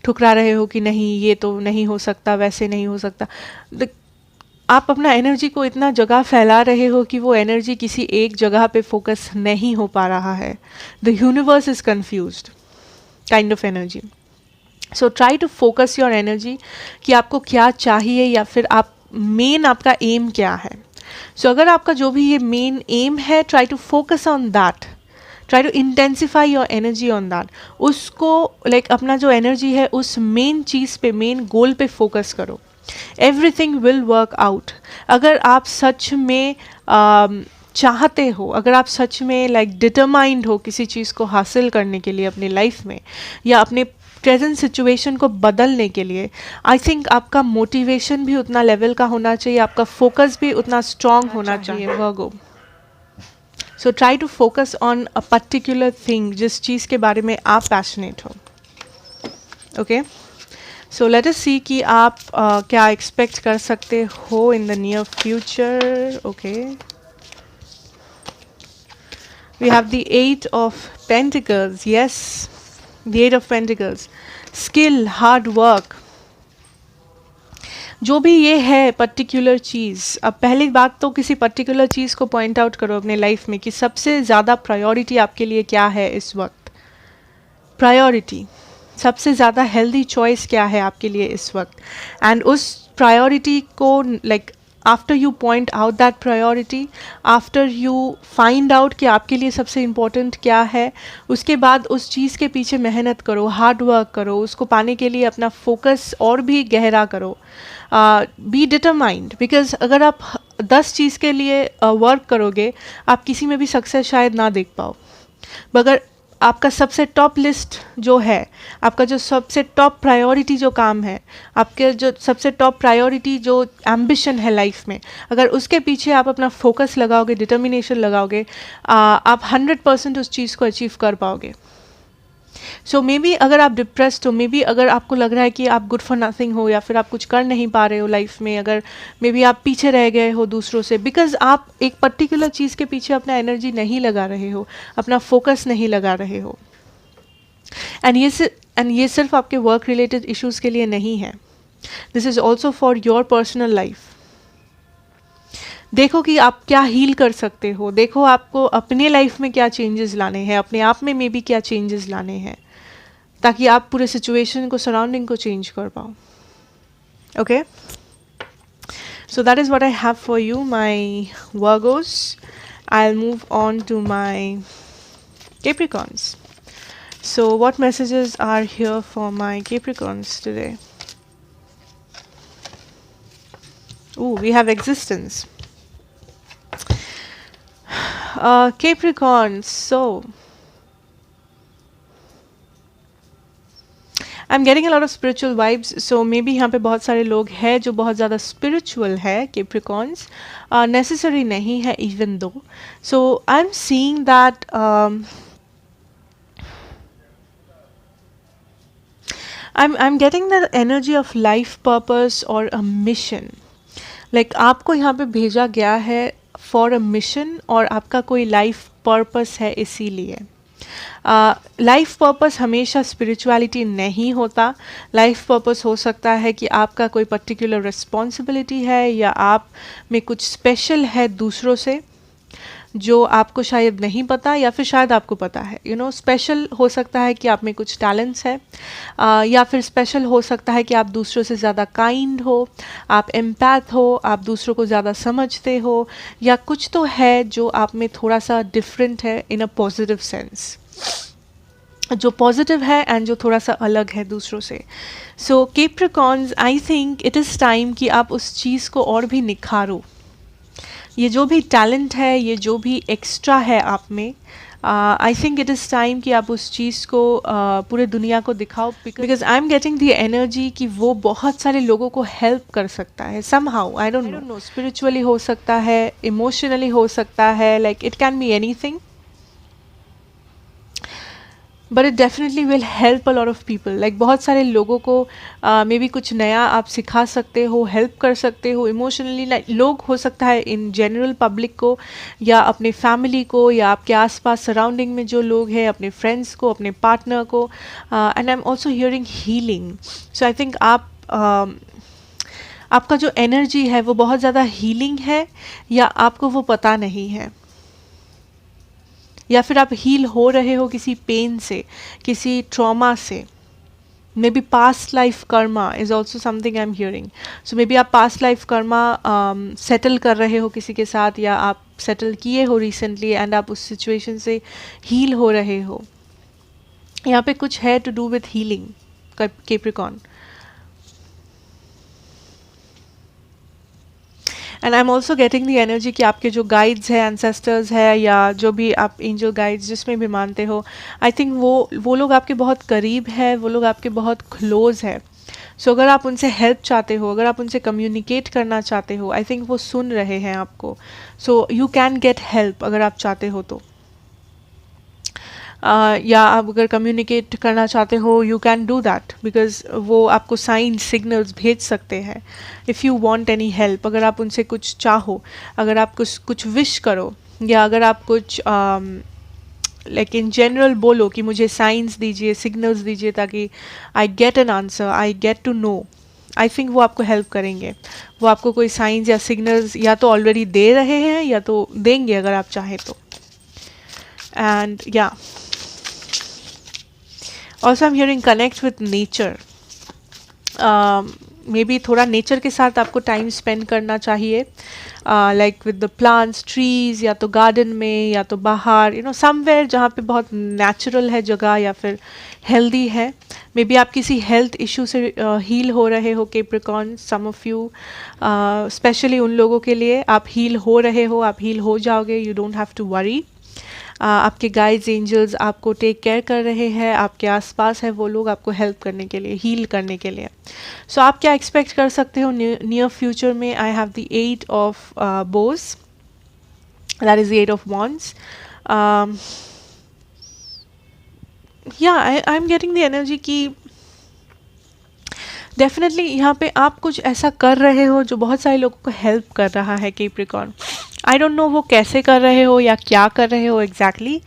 ठुकरा रहे हो कि नहीं ये तो नहीं हो सकता, वैसे नहीं हो सकता। आप अपना एनर्जी को इतना जगह फैला रहे हो कि वो एनर्जी किसी एक जगह पे फोकस नहीं हो पा रहा है। The universe is confused kind of energy. So try to focus your energy कि आपको क्या चाहिए, या फिर आप मेन आपका एम क्या है। सो अगर आपका जो भी ये मेन एम है, try to focus on that, try to intensify your energy on that. उसको अपना जो एनर्जी है उस मेन चीज़ पे, मेन गोल पे फोकस करो, एवरीथिंग विल वर्क आउट। अगर आप सच में चाहते हो, अगर आप सच में डिटरमाइंड हो किसी चीज़ को हासिल करने के लिए अपनी लाइफ में, या अपने प्रेजेंट सिचुएशन को बदलने के लिए, आई थिंक आपका मोटिवेशन भी उतना लेवल का होना चाहिए, आपका फोकस भी उतना स्ट्रॉन्ग होना चाहिए Virgo. So try to focus on a particular thing, जिस चीज़ के बारे में आप पैशनेट हो, ओके। सो लेट अस सी कि आप क्या एक्सपेक्ट कर सकते हो in the near future, okay. We have the 8 of pentacles, yes, The 8 of Pentacles, skill, hard work, जो भी ये है पर्टिकुलर चीज़। अब पहली बात तो किसी पर्टिकुलर चीज़ को पॉइंट आउट करो अपने लाइफ में कि सबसे ज़्यादा प्रायोरिटी आपके लिए क्या है इस वक्त। प्रायोरिटी, सबसे ज़्यादा हेल्दी चॉइस क्या है आपके लिए इस वक्त, एंड उस प्रायोरिटी को like after you point out that priority, after you find out कि आपके लिए सबसे इम्पोर्टेंट क्या है, उसके बाद उस चीज़ के पीछे मेहनत करो, हार्ड वर्क करो, उसको पाने के लिए अपना फोकस और भी गहरा करो, बी डिटरमाइंड। बिकॉज अगर आप 10 चीज़ के लिए वर्क करोगे, आप किसी में भी सक्सेस शायद ना देख पाओ, मगर आपका सबसे टॉप लिस्ट जो है, आपका जो सबसे टॉप प्रायोरिटी जो काम है, आपके जो सबसे टॉप प्रायोरिटी जो एम्बिशन है लाइफ में, अगर उसके पीछे आप अपना फोकस लगाओगे, डिटर्मिनेशन लगाओगे, आप 100% उस चीज़ को अचीव कर पाओगे। सो मे बी अगर आप डिप्रेस्ड हो, मे बी अगर आपको लग रहा है कि आप गुड फॉर नथिंग हो, या फिर आप कुछ कर नहीं पा रहे हो लाइफ में, अगर मे बी आप पीछे रह गए हो दूसरों से, बिकॉज आप एक पर्टिकुलर चीज़ के पीछे अपना एनर्जी नहीं लगा रहे हो, अपना फोकस नहीं लगा रहे हो, एंड ये सिर्फ आपके वर्क रिलेटेड इश्यूज़ के लिए नहीं है, this is also for your personal life. देखो कि आप क्या हील कर सकते हो, देखो आपको अपने लाइफ में क्या चेंजेस लाने हैं, अपने आप में मे बी क्या चेंजेस लाने हैं, ताकि आप पूरे सिचुएशन को, सराउंडिंग को चेंज कर पाओ। Okay, so that is what I have for you my Virgos. I will move on to my Capricorns. So what messages are here for my Capricorns today? We have existence. Capricorn, so I'm getting a lot of spiritual vibes, so maybe यहाँ पे बहुत सारे लोग हैं जो बहुत ज़्यादा spiritual है, Capricorns, necessary नहीं है even though. So I'm seeing that I'm getting the energy of life purpose or a mission. Like आपको यहाँ पे भेजा गया है फॉर अ मिशन, और आपका कोई लाइफ पर्पस है इसीलिए। लाइफ पर्पस हमेशा स्पिरिचुअलिटी नहीं होता। लाइफ पर्पस हो सकता है कि आपका कोई पर्टिकुलर रिस्पॉन्सिबिलिटी है, या आप में कुछ स्पेशल है दूसरों से जो आपको शायद नहीं पता, या फिर शायद आपको पता है। स्पेशल हो सकता है कि आप में कुछ टैलेंट्स है, या फिर स्पेशल हो सकता है कि आप दूसरों से ज़्यादा काइंड हो, आप एम्पैथ हो, आप दूसरों को ज़्यादा समझते हो, या कुछ तो है जो आप में थोड़ा सा डिफरेंट है इन अ पॉजिटिव सेंस, जो पॉजिटिव है एंड जो थोड़ा सा अलग है दूसरों से। So Capricorns, I think it is time कि आप उस चीज़ को और भी निखारो। ये जो भी टैलेंट है, ये जो भी एक्स्ट्रा है आप में, आई थिंक इट इज़ टाइम कि आप उस चीज़ को पूरे दुनिया को दिखाओ, because I am getting the energy कि वो बहुत सारे लोगों को हेल्प कर सकता है somehow. I don't know, spiritually हो सकता है, इमोशनली हो सकता है, like it can be anything, but it definitely will help a lot of people. Like बहुत सारे लोगों को मे बी कुछ नया आप सिखा सकते हो, हेल्प कर सकते हो इमोशनली। लाइक लोग हो सकता है इन जनरल पब्लिक को, या अपने फैमिली को, या आपके आसपास सराउंडिंग में जो लोग हैं, अपने फ्रेंड्स को, अपने पार्टनर को। And I am also hearing healing. So I think आपका जो एनर्जी है वो बहुत ज़्यादा हीलिंग है, या आपको वो पता नहीं है, या फिर आप हील हो रहे हो किसी पेन से, किसी ट्रॉमा से। May be past life Karma is also something I am hearing. So may be आप पास्ट लाइफ कर्मा सेटल कर रहे हो किसी के साथ, या आप सेटल किए हो रिसेंटली एंड आप उस सिचुएशन से हील हो रहे हो। यहाँ पे कुछ है to do with healing, Capricorn. And I am also getting the energy कि आपके जो गाइड्स हैं, एंसेस्टर्स है, या जो भी आप एंजल गाइड्स जिसमें भी मानते हो, आई थिंक वो लोग आपके बहुत करीब है, वो लोग आपके बहुत क्लोज है। सो अगर आप उनसे हेल्प चाहते हो, अगर आप उनसे कम्युनिकेट करना चाहते हो, आई थिंक वो सुन रहे हैं आपको। So you can get help अगर आप चाहते हो तो। या आप अगर कम्युनिकेट करना चाहते हो, you can do that, because वो आपको साइंस सिग्नल्स भेज सकते हैं। If you want any help, अगर आप उनसे कुछ चाहो, अगर आप कुछ विश करो, या अगर आप कुछ लाइक इन जनरल बोलो कि मुझे साइंस दीजिए, सिग्नल्स दीजिए, ताकि I get an answer, I get to know, I think वो आपको हेल्प करेंगे। वो आपको कोई साइंस या सिग्नल्स या तो ऑलरेडी दे रहे हैं, या तो देंगे अगर आप चाहें तो। एंड या also I'm hearing connect with nature. May be थोड़ा नेचर के साथ आपको टाइम स्पेंड करना चाहिए, like with the plants, trees, या तो गार्डन में या तो बाहर, समवेयर जहाँ पे बहुत नेचुरल है जगह या फिर हेल्दी है। मे बी आप किसी हेल्थ इशू से हील हो रहे हो Capricorn, some of you, specially उन लोगों के लिए आप हील हो रहे हो, आप हील हो जाओगे, you don't have to worry. आपके गाइड्स एंजल्स आपको टेक केयर कर रहे हैं, आपके आसपास है वो लोग आपको हेल्प करने के लिए, हील करने के लिए। सो आप क्या एक्सपेक्ट कर सकते हो नियर फ्यूचर में? आई have the 8 of Bose, that is the 8 of wands. या आई एम गेटिंग द एनर्जी कि डेफिनेटली यहाँ पे आप कुछ ऐसा कर रहे हो जो बहुत सारे लोगों को हेल्प कर रहा है कैप्रिकॉर्न। आई डोंट नो वो कैसे कर रहे हो या क्या कर रहे हो एग्जैक्टली,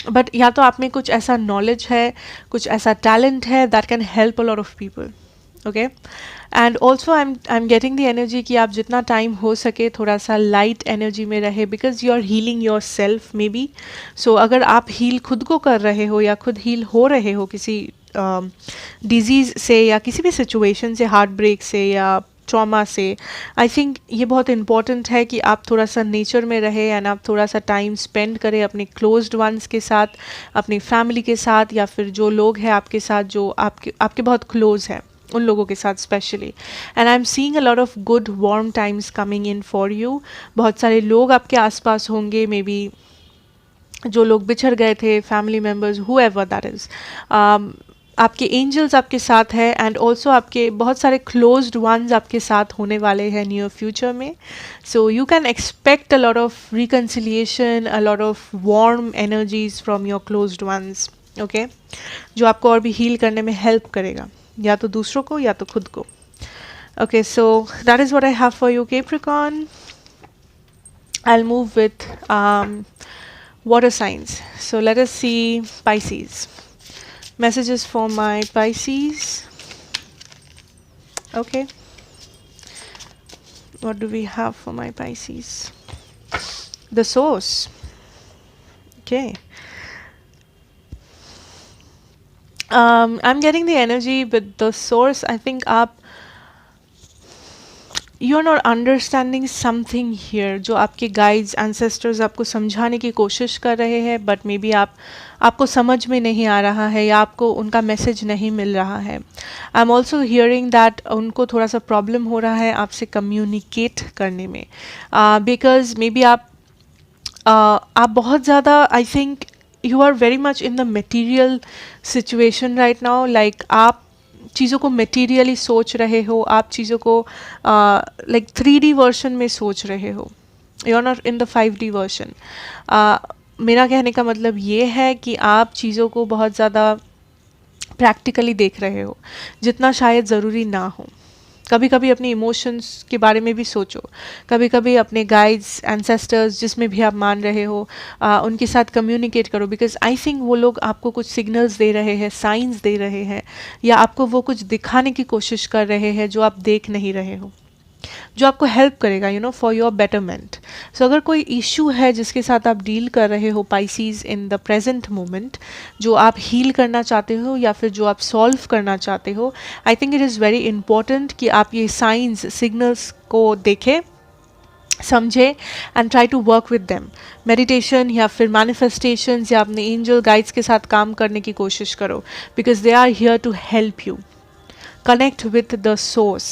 बट या तो आप में कुछ ऐसा नॉलेज है, कुछ ऐसा टैलेंट है that can help a lot of people, okay. And also I am getting the energy कि आप जितना टाइम हो सके थोड़ा सा लाइट एनर्जी में रहे, because you are healing yourself maybe. So अगर आप हील खुद को कर रहे हो या खुद हील हो रहे हो किसी डिजीज़ से या किसी भी सिचुएशन से, हार्ट ब्रेक से या ट्रॉमा से, आई थिंक ये बहुत इंपॉर्टेंट है कि आप थोड़ा सा नेचर में रहे एंड आप थोड़ा सा टाइम स्पेंड करें अपने क्लोज्ड वंस के साथ, अपनी फैमिली के साथ, या फिर जो लोग हैं आपके साथ जो आपके बहुत क्लोज हैं उन लोगों के साथ specially. And I am seeing a lot of good warm times coming in for you. बहुत सारे लोग आपके आसपास होंगे, मे बी जो लोग बिछड़ गए थे, family members, however that is, आपके एंजल्स आपके साथ है एंड ऑल्सो आपके बहुत सारे क्लोज्ड वंस आपके साथ होने वाले हैं नियर फ्यूचर में। So you can expect a lot of reconciliation, a lot of warm energies from your closed ones, okay, जो आपको और भी हील करने में हेल्प करेगा, या तो दूसरों को या तो खुद को। Okay, so that is what I have for you Capricorn. I will move with water signs. So let us see Pisces. Messages for my Pisces. Okay. What do we have for my Pisces? The source. Okay. I'm getting the energy with the source. I think you are not understanding something here, जो आपके guides, ancestors आपको समझाने की कोशिश कर रहे हैं, but may be आपको समझ में नहीं आ रहा है या आपको उनका मैसेज नहीं मिल रहा है। आई एम ऑल्सो हियरिंग दैट उनको थोड़ा सा प्रॉब्लम हो रहा है आपसे कम्युनिकेट करने में, बिकॉज मे बी आप बहुत ज़्यादा, I think you are very much in the material situation right now, like आप चीज़ों को मटेरियली सोच रहे हो, आप चीज़ों को लाइक 3D वर्जन में सोच रहे हो, you are not in the 5D version. मेरा कहने का मतलब ये है कि आप चीज़ों को बहुत ज़्यादा प्रैक्टिकली देख रहे हो, जितना शायद ज़रूरी ना हो। कभी कभी अपने इमोशंस के बारे में भी सोचो, कभी कभी अपने गाइड्स, एंसेस्टर्स, जिसमें भी आप मान रहे हो, उनके साथ कम्युनिकेट करो, बिकॉज आई थिंक वो लोग आपको कुछ सिग्नल्स दे रहे हैं, साइंस दे रहे हैं, या आपको वो कुछ दिखाने की कोशिश कर रहे हैं जो आप देख नहीं रहे हो, जो आपको हेल्प करेगा, you know, for your betterment. So अगर कोई इशू है जिसके साथ आप डील कर रहे हो Pisces in the present moment, जो आप हील करना चाहते हो या फिर जो आप सॉल्व करना चाहते हो, I think it is very important कि आप ये साइंस, सिग्नल्स को देखें, समझे and try to work with them. Meditation या फिर मैनिफेस्टेशंस या अपने एंजल गाइड्स के साथ काम करने की कोशिश करो, because they are here to help you connect with the source.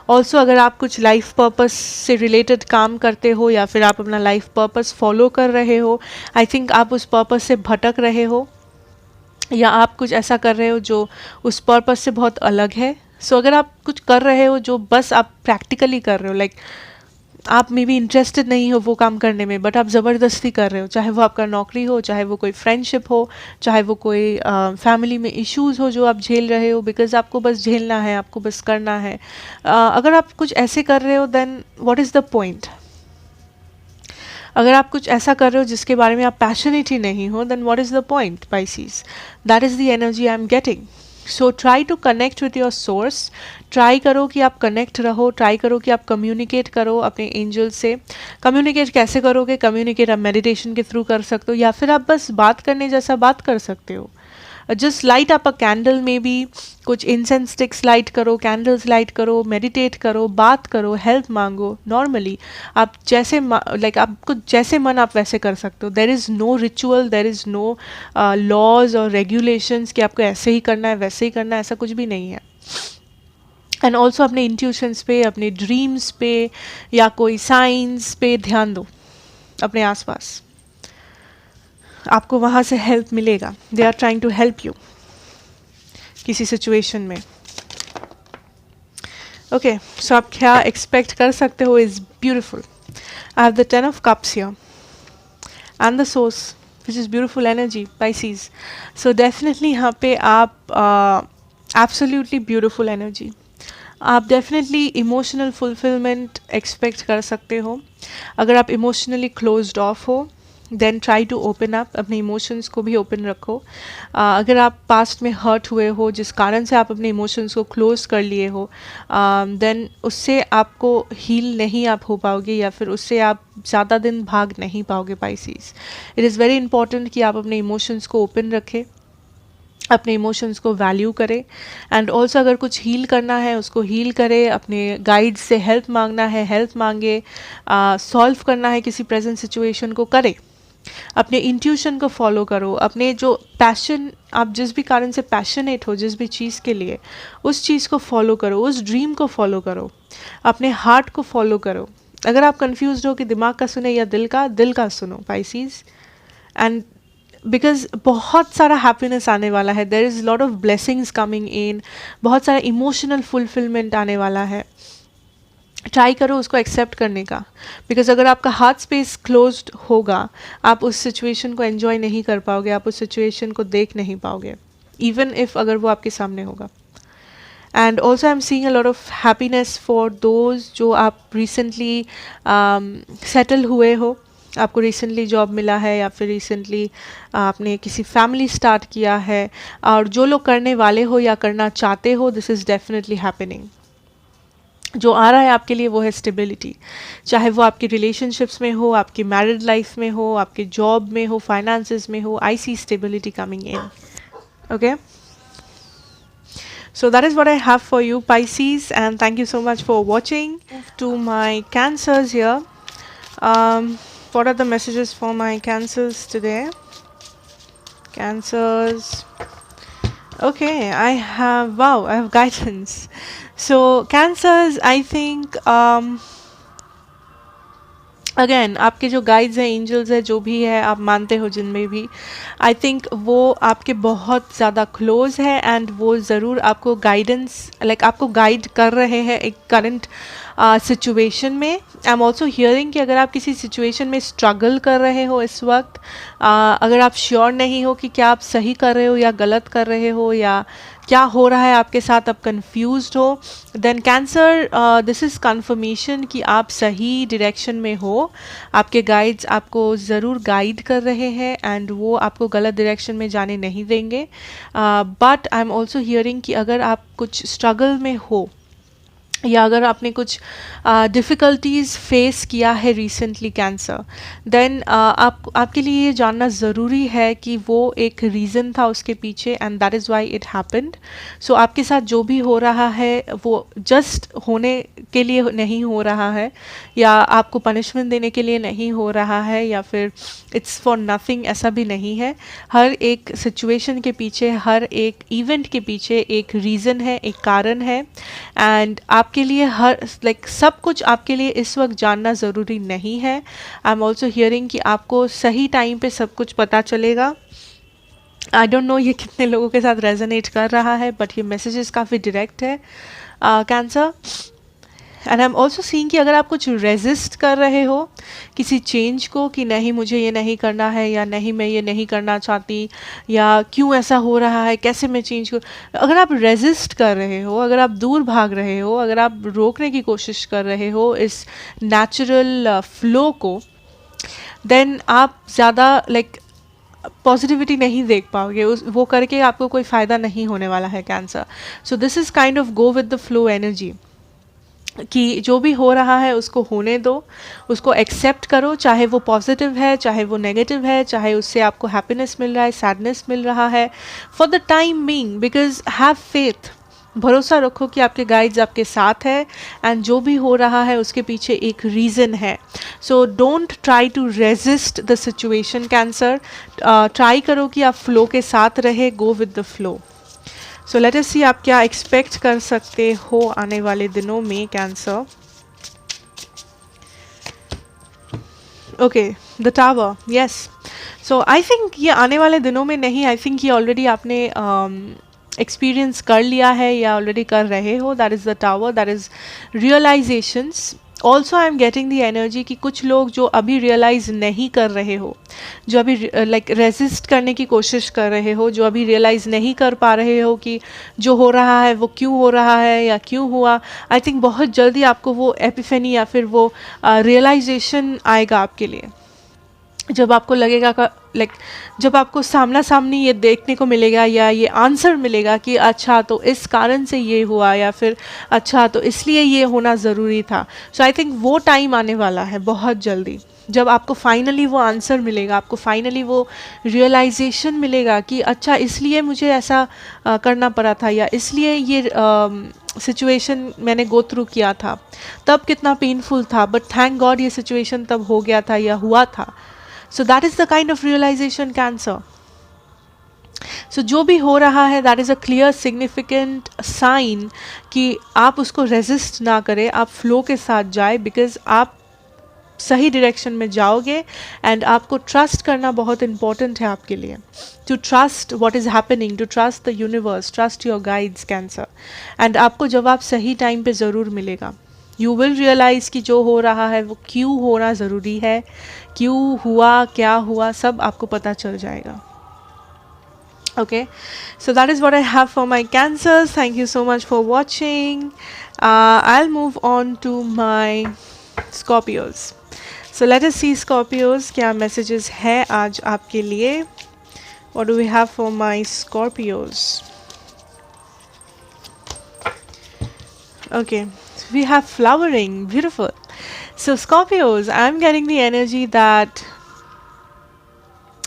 Also अगर आप कुछ लाइफ पर्पस से रिलेटेड काम करते हो या फिर आप अपना लाइफ पर्पस फॉलो कर रहे हो, आई थिंक आप उस पर्पस से भटक रहे हो या आप कुछ ऐसा कर रहे हो जो उस पर्पस से बहुत अलग है। सो अगर आप कुछ कर रहे हो जो बस आप प्रैक्टिकली कर रहे हो, लाइक आप मे बी इंटरेस्टेड नहीं हो वो काम करने में, बट आप ज़बरदस्ती कर रहे हो, चाहे वो आपका नौकरी हो, चाहे वो कोई फ्रेंडशिप हो, चाहे वो कोई फैमिली में इश्यूज़ हो जो आप झेल रहे हो, बिकॉज आपको बस झेलना है, आपको बस करना है। अगर आप कुछ ऐसे कर रहे हो, then what is the point? अगर आप कुछ ऐसा कर रहे हो जिसके बारे में आप पैशनेट ही नहीं हो, then what is the point Pisces? That is the energy I am getting. So try to connect with your source, try करो कि आप कनेक्ट रहो, ट्राई करो कि आप कम्युनिकेट करो अपने एंजल से। कम्युनिकेट कैसे करोगे? कम्युनिकेट आप मेडिटेशन के थ्रू कर सकते हो, या फिर आप बस बात करने जैसा बात कर सकते हो। Just light up a candle, may be कुछ इंसेंस स्टिक्स लाइट करो, कैंडल्स लाइट करो, मेडिटेट करो, बात करो, हेल्प मांगो नॉर्मली। आप जैसे लाइक आपको जैसे मन आप वैसे कर सकते हो। There is no ritual, there is no laws और रेगुलेशंस कि आपको ऐसे ही करना है वैसे ही करना है, ऐसा कुछ भी नहीं है। एंड ऑल्सो अपने इंट्यूशंस पे, अपने ड्रीम्स पे या कोई साइंस पे ध्यान दो अपने आसपास, आपको वहाँ से हेल्प मिलेगा। They are trying to help you किसी सिचुएशन में। ओके, सो आप क्या एक्सपेक्ट कर सकते हो is beautiful. I have the 10 of cups here and the source which is beautiful energy, Pisces। So definitely यहाँ पे आप एब्सोल्युटली ब्यूटिफुल एनर्जी, आप डेफिनेटली इमोशनल फुलफिलमेंट एक्सपेक्ट कर सकते हो। अगर आप इमोशनली क्लोज्ड ऑफ हो, then try to open up, अपने इमोशंस को भी ओपन रखो। अगर आप पास्ट में हर्ट हुए हो जिस कारण से आप अपने इमोशंस को क्लोज कर लिए हो, देन उससे आपको हील नहीं आप हो पाओगे, या फिर उससे आप ज़्यादा दिन भाग नहीं पाओगे Pisces। It is very important कि आप अपने इमोशंस को ओपन रखें, अपने इमोशंस को वैल्यू करें। एंड ऑल्सो अगर कुछ हील करना है उसको हील करें, अपने गाइड से हेल्प मांगना है हेल्प मांगे, सॉल्व करना है किसी प्रेजेंट सिचुएशन को करें। अपने इंट्यूशन को फॉलो करो, अपने जो पैशन, आप जिस भी कारण से पैशनेट हो जिस भी चीज़ के लिए, उस चीज़ को फॉलो करो, उस ड्रीम को फॉलो करो, अपने हार्ट को फॉलो करो। अगर आप कंफ्यूज हो कि दिमाग का सुने या दिल का सुनो Pisces। एंड बिकॉज बहुत सारा हैप्पीनेस आने वाला है, there is lot of blessings coming in, बहुत सारा इमोशनल फुलफिलमेंट आने वाला है। ट्राई करो उसको एक्सेप्ट करने का, बिकॉज अगर आपका हार्ट स्पेस क्लोज्ड होगा, आप उस सिचुएशन को एंजॉय नहीं कर पाओगे, आप उस सिचुएशन को देख नहीं पाओगे, इवन इफ अगर वो आपके सामने होगा। And also I am seeing a lot of happiness for those जो आप रिसेंटली सेटल हुए हो, आपको रिसेंटली जॉब मिला है, या फिर रिसेंटली आपने किसी फैमिली स्टार्ट किया है, और जो लोग करने वाले हो या करना चाहते हो, दिस इज़ डेफिनेटली हैपनिंग। जो आ रहा है आपके लिए वो है स्टेबिलिटी, चाहे वो आपकी रिलेशनशिप्स में हो, आपकी मैरिड लाइफ में हो, आपके जॉब में हो, फाइनेंसेस में हो। I see stability coming in. Okay, so that is what I have for you Pisces, and thank you so much for watching. To my Cancers here, what are the messages for my Cancers today? Cancers, okay, I have, wow, I have guidance. So Cancers, I think again आपके जो guides हैं, angels है, जो भी है आप मानते हो जिनमें भी, आई थिंक वो आपके बहुत ज़्यादा क्लोज है, एंड वो ज़रूर आपको गाइडेंस लाइक आपको गाइड कर रहे हैं एक करंट सिचुएशन में। आई एम ऑल्सो हियरिंग कि अगर आप किसी सिचुएशन में स्ट्रगल कर रहे हो इस वक्त, अगर आप श्योर नहीं हो कि क्या आप सही कर रहे हो या गलत कर रहे हो, या क्या हो रहा है आपके साथ, आप कंफ्यूज्ड हो, then Cancer, this is confirmation कि आप सही डायरेक्शन में हो। आपके गाइड्स आपको ज़रूर गाइड कर रहे हैं, एंड वो आपको गलत डायरेक्शन में जाने नहीं देंगे। But I am also hearing कि अगर आप कुछ स्ट्रगल में हो, या अगर आपने कुछ डिफ़िकल्टीज़ फेस किया है रिसेंटली कैंसर, देन आपके लिए ये जानना ज़रूरी है कि वो एक रीज़न था उसके पीछे, and that is why it happened. So आपके साथ जो भी हो रहा है वो जस्ट होने के लिए नहीं हो रहा है, या आपको पनिशमेंट देने के लिए नहीं हो रहा है, या फिर इट्स फॉर नथिंग, ऐसा भी नहीं है। हर एक सिचुएशन के पीछे, हर एक इवेंट के पीछे एक रीज़न है, एक कारण है, एंड आपके लिए हर सब कुछ आपके लिए इस वक्त जानना ज़रूरी नहीं है। आई एम ऑल्सो हियरिंग कि आपको सही टाइम पे सब कुछ पता चलेगा। आई डोंट नो ये कितने लोगों के साथ रेजोनेट कर रहा है, बट ये मैसेजेस काफ़ी डायरेक्ट है cancer. And I am also seeing कि अगर आप कुछ रेजिस्ट कर रहे हो किसी चेंज को, कि नहीं मुझे ये नहीं करना है, या नहीं मैं ये नहीं करना चाहती, या क्यों ऐसा हो रहा है, कैसे मैं चेंज करूँ, अगर आप रेजिस्ट कर रहे हो, अगर आप दूर भाग रहे हो, अगर आप रोकने की कोशिश कर रहे हो इस नेचुरल फ्लो को, देन आप ज़्यादा पॉजिटिविटी नहीं देख पाओगे। वो करके आपको कोई फ़ायदा नहीं होने वाला है cancer. So this is kind of go with the flow energy. कि जो भी हो रहा है उसको होने दो, उसको एक्सेप्ट करो, चाहे वो पॉजिटिव है, चाहे वो नेगेटिव है, चाहे उससे आपको हैप्पीनेस मिल रहा है, सैडनेस मिल रहा है, for the time being, because have faith, भरोसा रखो कि आपके गाइड्स आपके साथ है, एंड जो भी हो रहा है उसके पीछे एक रीज़न है. So don't try to resist the situation Cancer, try करो कि आप फ्लो के साथ रहे, go with the flow. So let us see आप क्या एक्सपेक्ट कर सकते हो आने वाले दिनों में cancer. Okay, the tower, yes. So I think ये आने वाले दिनों में नहीं, आई थिंक ये ऑलरेडी आपने एक्सपीरियंस कर लिया है या ऑलरेडी कर रहे हो. That is the tower, that is realisations. Also I am getting the energy कि कुछ लोग जो अभी रियलाइज़ नहीं कर रहे हो, जो अभी लाइक रेजिस्ट करने की कोशिश कर रहे हो, जो अभी रियलाइज़ नहीं कर पा रहे हो कि जो हो रहा है वो क्यों हो रहा है या क्यों हुआ, आई थिंक बहुत जल्दी आपको वो एपिफेनी या फिर वो रियलाइजेशन आएगा आपके लिए. जब आपको लगेगा लाइक जब आपको सामना सामनी ये देखने को मिलेगा या ये आंसर मिलेगा कि अच्छा तो इस कारण से ये हुआ, या फिर अच्छा तो इसलिए ये होना ज़रूरी था. सो आई थिंक वो टाइम आने वाला है बहुत जल्दी, जब आपको फाइनली वो आंसर मिलेगा, आपको फाइनली वो रियलाइजेशन मिलेगा कि अच्छा इसलिए मुझे ऐसा करना पड़ा था, या इसलिए ये सिचुएशन मैंने गो थ्रू किया था, तब कितना पेनफुल था, बट थैंक गॉड ये सिचुएशन तब हो गया था या हुआ था. So that is the kind of realization Cancer. So जो भी हो रहा है that is a clear significant sign कि आप उसको रेजिस्ट ना करें, आप फ्लो के साथ जाए, बिकॉज आप सही डायरेक्शन में जाओगे. एंड आपको ट्रस्ट करना बहुत इंपॉर्टेंट है आपके लिए, to trust what is happening, to trust the universe, trust your guides Cancer. And आपको जवाब सही टाइम पे ज़रूर मिलेगा. यू विल रियलाइज़ कि जो हो रहा है वो क्यों होना ज़रूरी है, क्यों हुआ, क्या हुआ, सब आपको पता चल जाएगा. Okay, so that is what I have for my cancers. Thank you so much for watching. I'll move on to my Scorpios. So let us see Scorpios, क्या messages है आज आपके लिए. What do we have for my Scorpios? Okay, we have flowering, beautiful. So Scorpios, I'm getting the energy that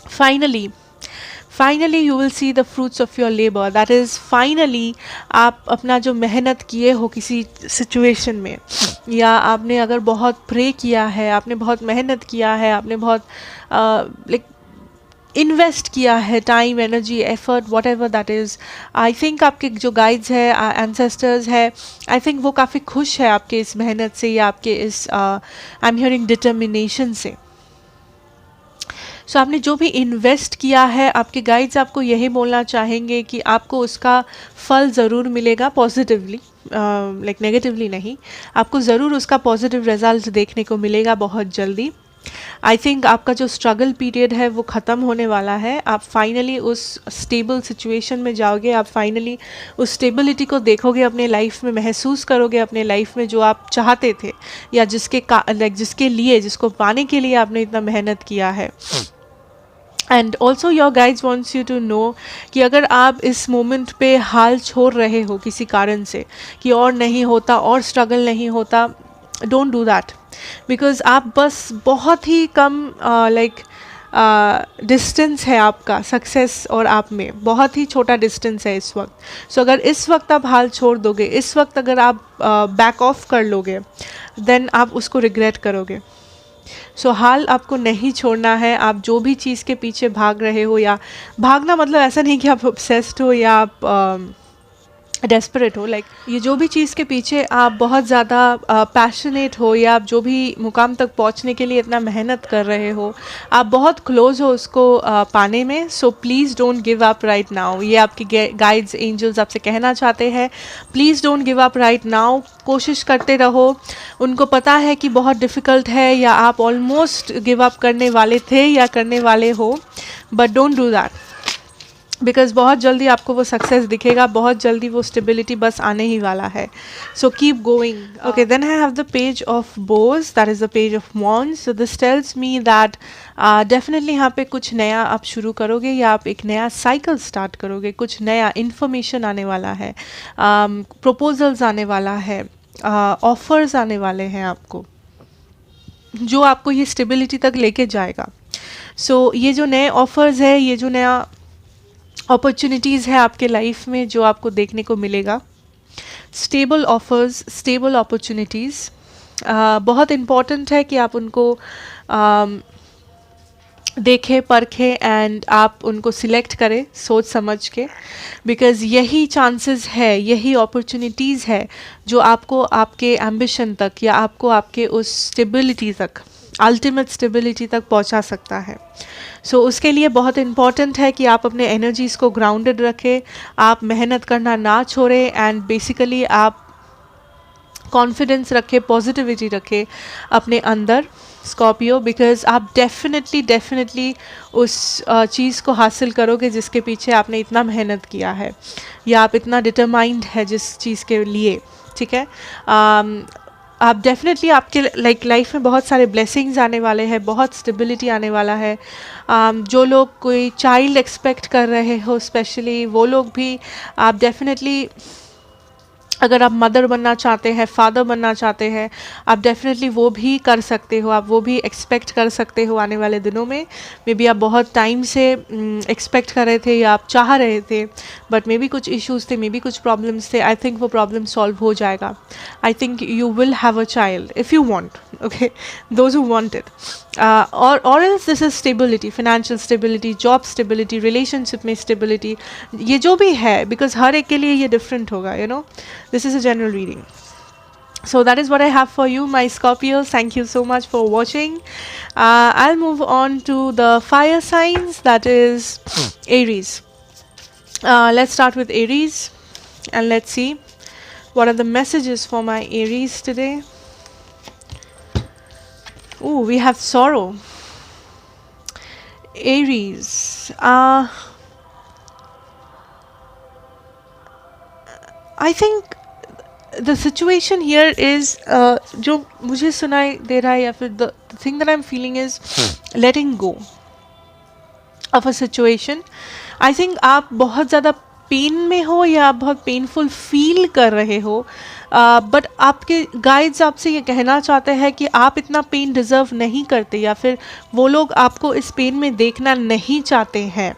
finally you will see the fruits of your labor. That is finally आप अपना जो मेहनत किए हो किसी situation में, या आपने अगर बहुत प्रे किया है, आपने बहुत मेहनत किया है, आपने बहुत लाइक इन्वेस्ट किया है, time, energy, effort, what ever that is. I think आपके जो गाइड्स है, एंसेस्टर्स है, आई थिंक वो काफ़ी खुश है आपके इस मेहनत से या आपके इस आई एम हियरिंग डिटर्मिनेशन से. सो आपने जो भी इन्वेस्ट किया है, आपके गाइड्स आपको यही बोलना चाहेंगे कि आपको उसका फल ज़रूर मिलेगा, पॉजिटिवली, लाइक नेगेटिवली नहीं. आपको ज़रूर उसका पॉजिटिव रिजल्ट देखने को मिलेगा बहुत जल्दी. आई थिंक आपका जो स्ट्रगल पीरियड है वो ख़त्म होने वाला है. आप फाइनली उस स्टेबल सिचुएशन में जाओगे, आप फाइनली उस स्टेबिलिटी को देखोगे अपने लाइफ में, महसूस करोगे अपने लाइफ में जो आप चाहते थे, या जिसके लिए, जिसको पाने के लिए आपने इतना मेहनत किया है. And also your guides wants you to know कि अगर आप इस मोमेंट पे हाल छोड़ रहे हो किसी कारण से, कि और नहीं होता, और स्ट्रगल नहीं होता, डोंट डू दैट. बिकॉज आप बस बहुत ही कम लाइक डिस्टेंस है आपका सक्सेस और आप में, बहुत ही छोटा डिस्टेंस है इस वक्त. सो अगर इस वक्त आप हाल छोड़ दोगे, इस वक्त अगर आप बैक ऑफ कर लोगे, देन आप उसको रिग्रेट करोगे. सो हाल आपको नहीं छोड़ना है. आप जो भी चीज़ के पीछे भाग रहे हो, या भागना मतलब ऐसा नहीं कि आप ऑब्सेस्ड हो या आप डेस्परेट हो, लाइक ये जो भी चीज़ के पीछे आप बहुत ज़्यादा पैशनेट हो, या आप जो भी मुकाम तक पहुंचने के लिए इतना मेहनत कर रहे हो, आप बहुत क्लोज हो उसको पाने में. So please don't give up right now. ये आपके गाइड्स, एंजल्स आपसे कहना चाहते हैं, please don't give up right now. कोशिश करते रहो. उनको पता है कि बहुत डिफ़िकल्ट है, या आप ऑलमोस्ट गिव अप करने वाले थे या करने वाले हो, but don't do that, because बहुत जल्दी आपको वो सक्सेस दिखेगा, बहुत जल्दी वो स्टेबिलिटी बस आने ही वाला है. So keep going. Okay, then I have the page of bows, that is the page of wands. So this tells me that definitely यहाँ पे कुछ नया आप शुरू करोगे, या आप एक नया साइकिल स्टार्ट करोगे, कुछ नया इन्फॉर्मेशन आने वाला है, प्रपोजल्स आने वाला है, ऑफर्स आने वाले हैं आपको, जो आपको ये स्टेबिलिटी तक लेके जाएगा। सो ये जो नए ऑफर्स है, ये जो नया अपॉर्चुनिटीज़ है आपके लाइफ में जो आपको देखने को मिलेगा, स्टेबल ऑफर्स, स्टेबल अपॉर्चुनिटीज़, बहुत इम्पॉर्टेंट है कि आप उनको देखें, परखें एंड आप उनको सिलेक्ट करें सोच समझ के, बिकॉज़ यही चांसेस है, यही अपॉर्चुनिटीज़ है जो आपको आपके एम्बिशन तक या आपको आपके उस स्टेबिलिटी तक, अल्टीमेट स्टेबिलिटी तक पहुंचा सकता है। सो उसके लिए बहुत इम्पॉर्टेंट है कि आप अपने एनर्जीज़ को ग्राउंडेड रखें, आप मेहनत करना ना छोड़ें एंड बेसिकली आप कॉन्फिडेंस रखें, पॉजिटिविटी रखें अपने अंदर स्कॉर्पियो, बिकॉज़ आप डेफिनेटली उस चीज़ को हासिल करोगे जिसके पीछे आपने इतना मेहनत किया है या आप इतना डिटरमाइंड है जिस चीज़ के लिए, ठीक है। आप डेफिनेटली आपके लाइफ में बहुत सारे ब्लेसिंग्स आने वाले हैं, बहुत स्टेबिलिटी आने वाला है। जो लोग कोई चाइल्ड एक्सपेक्ट कर रहे हो स्पेशली, वो लोग भी आप डेफिनेटली, अगर आप मदर बनना चाहते हैं, फादर बनना चाहते हैं, आप डेफिनेटली वो भी कर सकते हो, आप वो भी एक्सपेक्ट कर सकते हो आने वाले दिनों में। मे बी आप बहुत टाइम से एक्सपेक्ट कर रहे थे या आप चाह रहे थे, बट मे बी कुछ इश्यूज़ थे, मे बी कुछ प्रॉब्लम्स थे। आई थिंक वो प्रॉब्लम सॉल्व हो जाएगा। I think you will have a child if you want, okay, those who want it. और else this is stability, financial stability, job stability, relationship में stability, ये जो भी है, बिकॉज हर एक के लिए ये डिफरेंट होगा, you know. This is a general reading. So that is what I have for you, my Scorpios. Thank you so much for watching. I'll move on to the fire signs, that is Aries. Let's start with Aries and let's see what are the messages for my Aries today. Ooh, we have sorrow. Aries. I think the situation here is जो मुझे सुनाई दे रहा है या फिर the thing that I'm feeling is letting go of a situation. I think आप बहुत ज़्यादा पेन में हो या आप बहुत पेनफुल फील कर रहे हो, बट आपके गाइड्स आपसे ये कहना चाहते हैं कि आप इतना पेन डिज़र्व नहीं करते, या फिर वो लोग आपको इस पेन में देखना नहीं चाहते हैं,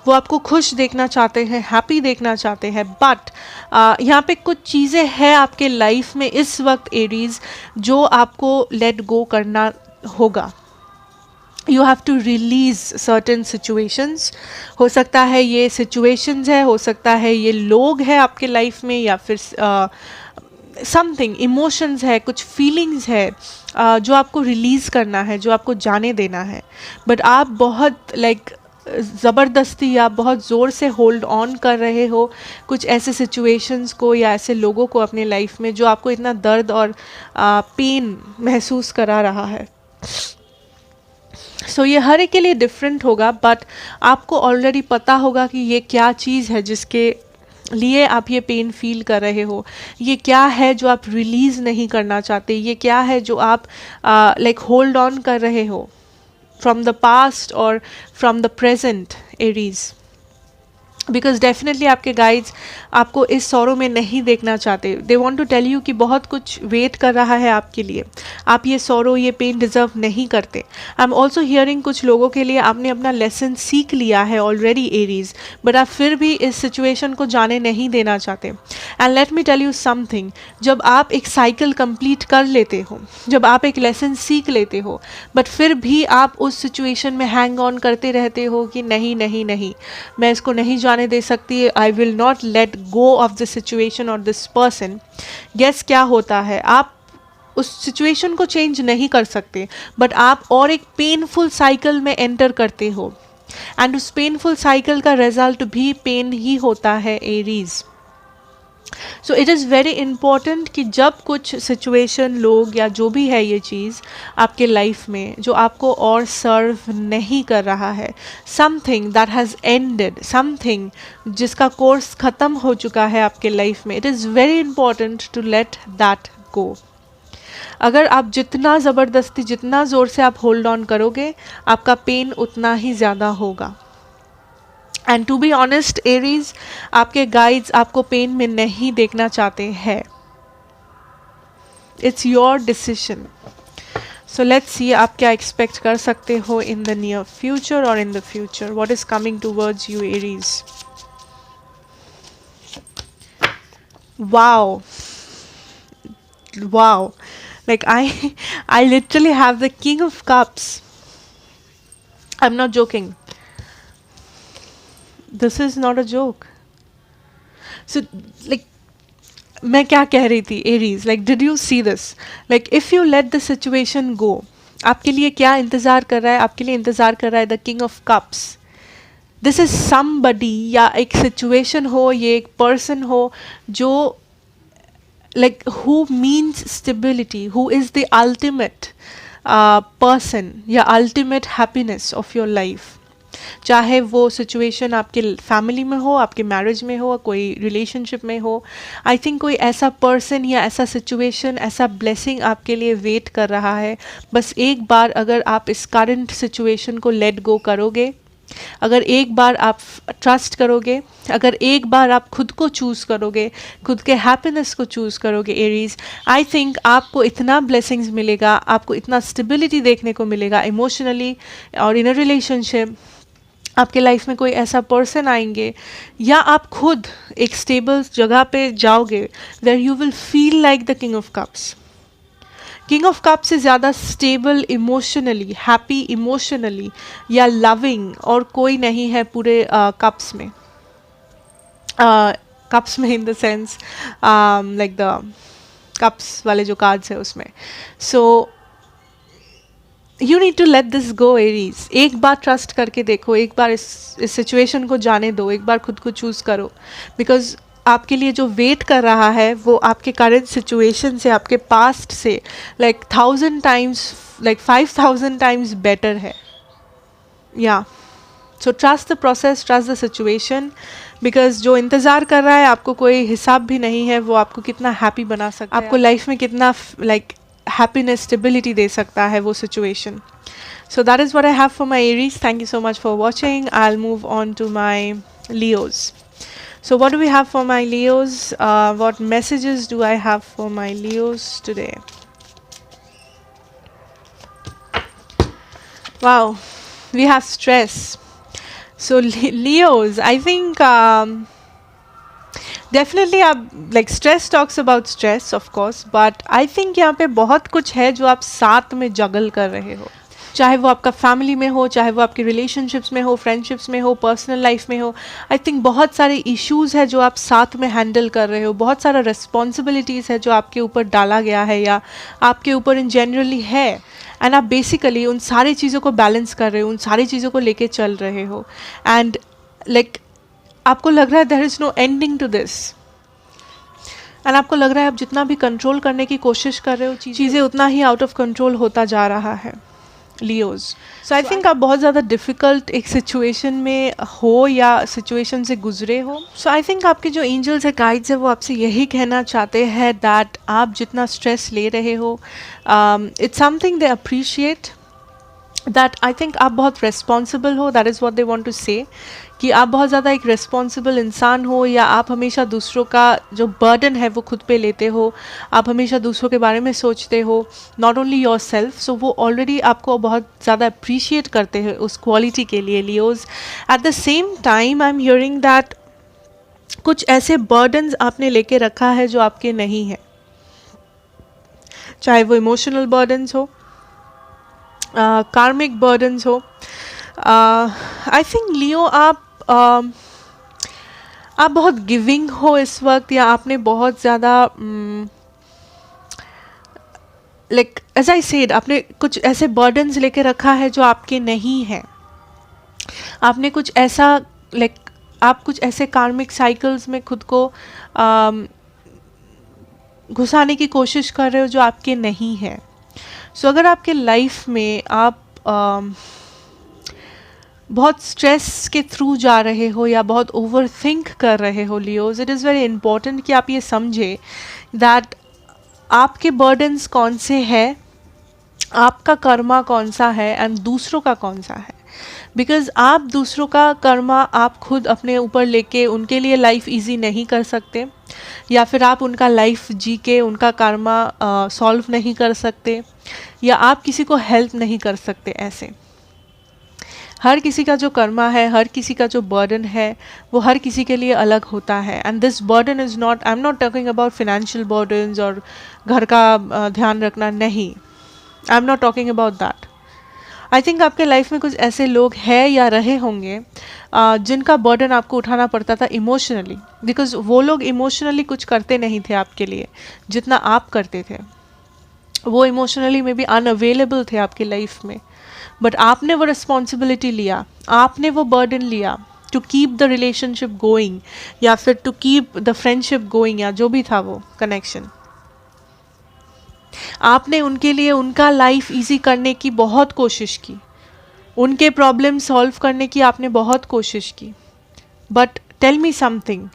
वो आपको खुश देखना चाहते हैं, हैप्पी देखना चाहते हैं। बट यहाँ पे कुछ चीज़ें हैं आपके लाइफ में इस वक्त एरीज जो आपको लेट गो करना होगा। You have to release certain situations. हो सकता है ये सिचुएशंस है, हो सकता है ये लोग हैं आपके लाइफ में, या फिर समथिंग इमोशंस है, कुछ फीलिंग्स है जो आपको रिलीज़ करना है, जो आपको जाने देना है। बट आप बहुत ज़बरदस्ती या बहुत ज़ोर से होल्ड ऑन कर रहे हो कुछ ऐसे सिचुएशंस को या ऐसे लोगों को अपने लाइफ में जो आपको इतना दर्द और पेन महसूस करा रहा है। सो ये हर एक के लिए डिफरेंट होगा, बट आपको ऑलरेडी पता होगा कि ये क्या चीज़ है जिसके लिए आप ये पेन फील कर रहे हो, ये क्या है जो आप रिलीज़ नहीं करना चाहते, ये क्या है जो आप होल्ड ऑन कर रहे हो from the past or from the present, Aries. Because definitely आपके गाइड्स आपको इस सौरों में नहीं देखना चाहते। They want to tell you कि बहुत कुछ वेट कर रहा है आपके लिए, आप ये सौरों, ये पेन डिज़र्व नहीं करते। आई एम ऑल्सो हियरिंग कुछ लोगों के लिए आपने अपना लेसन सीख लिया है ऑलरेडी एरीज, बट आप फिर भी इस सिचुएशन को जाने नहीं देना चाहते। And let me tell you something, जब आप एक साइकिल कंप्लीट कर लेते हो, जब आप एक लेसन सीख लेते हो, बट फिर भी आप उस सिचुएशन में हैंग ऑन करते रहते हो कि नहीं नहीं नहीं, मैं इसको नहीं जाने दे सकती, I will not let go of this situation और दिस पर्सन। गेस क्या होता है, आप उस सिचुएशन को चेंज नहीं कर सकते, बट आप और एक पेनफुल साइकिल में एंटर करते हो, एंड उस पेनफुल साइकिल का रिजल्ट भी पेन ही होता है Aries. So it is very important कि जब कुछ सिचुएशन, लोग या जो भी है ये चीज़ आपके लाइफ में जो आपको और सर्व नहीं कर रहा है, something that has ended, something जिसका कोर्स ख़त्म हो चुका है आपके लाइफ में, it is very important to let that go. अगर आप जितना ज़बरदस्ती, जितना ज़ोर से आप होल्ड ऑन करोगे, आपका पेन उतना ही ज़्यादा होगा। And to be honest Aries, आपके गाइड्स आपको पेन में नहीं देखना चाहते हैं। It's your decision. So let's see आप क्या एक्सपेक्ट कर सकते हो इन द नियर फ्यूचर और in the future. What is coming towards you Aries. Wow, wow, like I literally have the king of cups. I'm not joking. This is not a joke. So like मैं क्या कह रही थी Aries, like did you see this, like if you let the situation go, आपके लिए क्या इंतजार कर रहा है, आपके लिए इंतजार कर रहा है the king of cups. This is somebody, या एक सिचुएशन हो, ये एक पर्सन हो जो like who means stability, who is the ultimate person या ultimate happiness of your life. चाहे वो सिचुएशन आपके फैमिली में हो, आपके मैरिज में हो, कोई रिलेशनशिप में हो, आई थिंक कोई ऐसा पर्सन या ऐसा सिचुएशन, ऐसा ब्लेसिंग आपके लिए वेट कर रहा है. बस एक बार अगर आप इस करंट सिचुएशन को लेट गो करोगे, अगर एक बार आप ट्रस्ट करोगे, अगर एक बार आप खुद को चूज़ करोगे, खुद के हैप्पीनेस को चूज़ करोगे एरीज, आई थिंक आपको इतना ब्लेसिंग्स मिलेगा, आपको इतना स्टेबिलिटी देखने को मिलेगा इमोशनली और इन अ रिलेशनशिप. आपके लाइफ में कोई ऐसा पर्सन आएंगे या आप खुद एक स्टेबल जगह पे जाओगे where you will feel like the king of cups. King of cup से ज़्यादा स्टेबल इमोशनली, हैप्पी इमोशनली या लविंग और कोई नहीं है पूरे कप्स में. कप्स में in the sense like the cups वाले जो कार्ड्स है उसमें. So you need to let this go Aries. एक बार ट्रस्ट करके देखो, एक बार इस सिचुएशन को जाने दो, एक बार खुद को चूज़ करो, बिकॉज आपके लिए जो वेट कर रहा है वो आपके करंट सिचुएशन से, आपके पास्ट से like 1000 times, like 5000 times better है. या so trust the process, trust the situation, because जो इंतज़ार कर रहा है आपको कोई हिसाब भी नहीं है, वो आपको कितना हैप्पी बना सकता है, आपको लाइफ में कितना लाइक हैप्पीनेस, स्टेबिलिटी दे सकता है वो situation. So that is what I have for my Aries. Thank you so much for watching. I will move on to my Leos. So what do we have for my Leos? What messages do I have for my Leos today? Wow, we have stress. So Leos, I think definitely like stress talks about stress of course, but I think यहाँ पे बहुत कुछ है जो आप साथ में जगल कर रहे हो. चाहे वो आपका फैमिली में हो, चाहे वो आपके रिलेशनशिप्स में हो, फ्रेंडशिप्स में हो, पर्सनल लाइफ में हो. आई थिंक बहुत सारे इश्यूज़ है जो आप साथ में हैंडल कर रहे हो, बहुत सारा रिस्पॉन्सिबिलिटीज़ है जो आपके ऊपर डाला गया है या आपके ऊपर इन जनरली है, एंड आप बेसिकली उन सारी चीज़ों को बैलेंस कर रहे हो, उन सारी चीज़ों को लेके चल रहे हो. एंड लाइक आपको लग रहा है there is no ending to this, and आपको लग रहा है आप जितना भी कंट्रोल करने की कोशिश कर रहे हो, चीज़ें उतना ही आउट ऑफ कंट्रोल होता जा रहा है. लियोज, सो आई थिंक आप बहुत ज़्यादा डिफ़िकल्ट एक सिचुएशन में हो या सिचुएशन से गुजरे हो. सो आई थिंक आपके जो एंजल्स है, गाइड्स है, वो आपसे यही कहना चाहते हैं दैट आप जितना स्ट्रेस ले रहे हो, it's something they appreciate, that I think आप बहुत रिस्पॉन्सिबल हो. That is what they want to say, कि आप बहुत ज़्यादा एक रिस्पॉन्सिबल इंसान हो, या आप हमेशा दूसरों का जो बर्डन है वो खुद पे लेते हो, आप हमेशा दूसरों के बारे में सोचते हो, नॉट ओनली योर सेल्फ. सो वो ऑलरेडी आपको बहुत ज़्यादा अप्रिशिएट करते हैं उस क्वालिटी के लिए Leos. At the same time I am hearing that कुछ ऐसे बर्डन्स आपने लेके रखा है जो आपके नहीं है, चाहे वो इमोशनल बर्डन्स हो, कार्मिक बर्डन्स हो. आई थिंक लियो आप बहुत गिविंग हो इस वक्त, या आपने बहुत ज़्यादा लाइक एज आई सेड, आपने कुछ ऐसे बर्डन्स लेके रखा है जो आपके नहीं है. आपने कुछ ऐसा लाइक आप कुछ ऐसे कार्मिक साइकिल्स में खुद को घुसाने की कोशिश कर रहे हो जो आपके नहीं है. सो अगर आपके लाइफ में आप बहुत स्ट्रेस के थ्रू जा रहे हो या बहुत ओवर थिंक कर रहे हो Leos, it is very important कि आप ये समझे दैट आपके बर्डन्स कौन से हैं, आपका कर्मा कौन सा है, एंड दूसरों का कौन सा है. बिकॉज़ आप दूसरों का कर्मा आप खुद अपने ऊपर लेके उनके लिए लाइफ इजी नहीं कर सकते, या फिर आप उनका लाइफ जी के उनका कर्मा सॉल्व नहीं कर सकते, या आप किसी को हेल्प नहीं कर सकते। ऐसे हर किसी का जो कर्मा है, हर किसी का जो बर्डन है, वो हर किसी के लिए अलग होता है। And this burden is not, I am not talking about financial burdens और घर का ध्यान रखना, नहीं, I am not talking about that. I think आपके लाइफ में कुछ ऐसे लोग हैं या रहे होंगे जिनका बर्डन आपको उठाना पड़ता था इमोशनली, बिकॉज वो लोग इमोशनली कुछ करते नहीं थे आपके लिए जितना आप करते थे। वो इमोशनली में भी अनअवेलेबल थे आपकी लाइफ में, बट आपने वो रिस्पॉन्सिबिलिटी लिया, आपने वो बर्डन लिया to keep the relationship going, या फिर to keep the friendship going, या जो भी था वो कनेक्शन। आपने उनके लिए उनका लाइफ इजी करने की बहुत कोशिश की, उनके प्रॉब्लम सॉल्व करने की आपने बहुत कोशिश की। बट टेल मी समथिंग,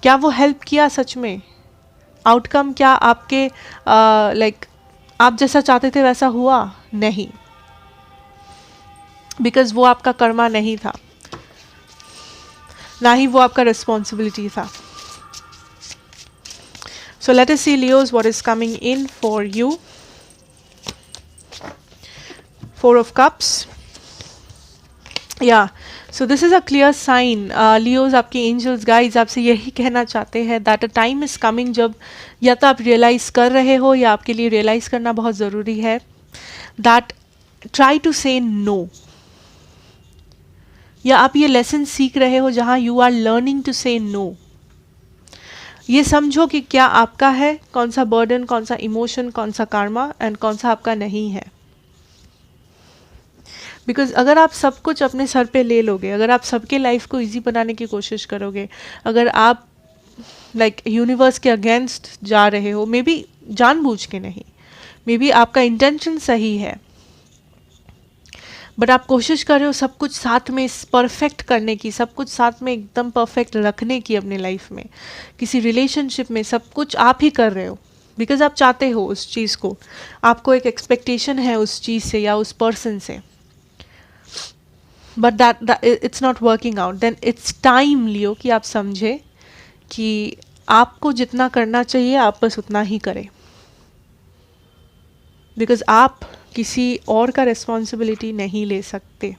क्या वो हेल्प किया सच में? आउटकम क्या आपके लाइक आप जैसा चाहते थे वैसा हुआ? नहीं, बिकॉज वो आपका कर्मा नहीं था, ना ही वो आपका रिस्पॉन्सिबिलिटी था। So let us see, Leos, what is coming in for you. Four of Cups. Yeah, so this is a clear sign. Leos, आपके angels, guides आपसे यही कहना चाहते हैं that a time is coming जब या तो आप realize कर रहे हो या आपके लिए realize करना बहुत ज़रूरी है, that try to say no. या आप ये lesson सीख रहे हो जहाँ you are learning to say no. ये समझो कि क्या आपका है, कौन सा बर्डन, कौन सा इमोशन, कौन सा कार्मा, एंड कौन सा आपका नहीं है। बिकॉज अगर आप सब कुछ अपने सर पे ले लोगे, अगर आप सबके लाइफ को इजी बनाने की कोशिश करोगे, अगर आप लाइक यूनिवर्स के अगेंस्ट जा रहे हो, मे बी जानबूझ के नहीं, मे बी आपका इंटेंशन सही है, बट आप कोशिश कर रहे हो सब कुछ साथ में परफेक्ट करने की, सब कुछ साथ में एकदम परफेक्ट रखने की अपने लाइफ में, किसी रिलेशनशिप में सब कुछ आप ही कर रहे हो बिकॉज आप चाहते हो उस चीज़ को, आपको एक एक्सपेक्टेशन है उस चीज़ से या उस पर्सन से, but that it's not working out. Then it's time Leo कि आप समझे कि आपको जितना करना चाहिए आप बस उतना ही करें, बिकॉज आप किसी और का रिस्पॉन्सिबिलिटी नहीं ले सकते।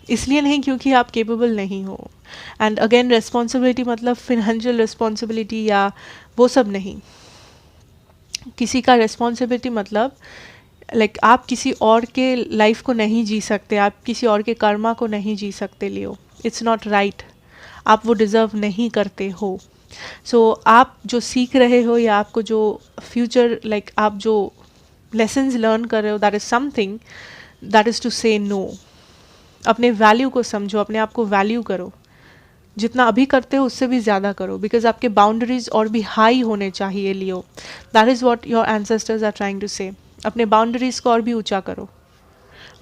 इसलिए नहीं क्योंकि आप केपेबल नहीं हो। एंड अगेन रिस्पॉन्सिबिलिटी मतलब फिनेंशियल रिस्पॉन्सिबिलिटी या वो सब नहीं, किसी का रिस्पॉन्सिबिलिटी मतलब लाइक आप किसी और के लाइफ को नहीं जी सकते, आप किसी और के कर्मा को नहीं जी सकते। लियो, इट्स नॉट राइट, आप वो डिज़र्व नहीं करते हो। सो आप जो सीख रहे हो या आपको जो फ्यूचर लाइक आप जो लेसन्स लर्न कर रहे हो, that is something, that is to say no. अपने वैल्यू को समझो, अपने आप को वैल्यू करो, जितना अभी करते हो उससे भी ज़्यादा करो, बिकॉज आपके बाउंड्रीज और भी हाई होने चाहिए। Leo, that is what your ancestors are trying to say. अपने बाउंड्रीज को और भी ऊंचा करो।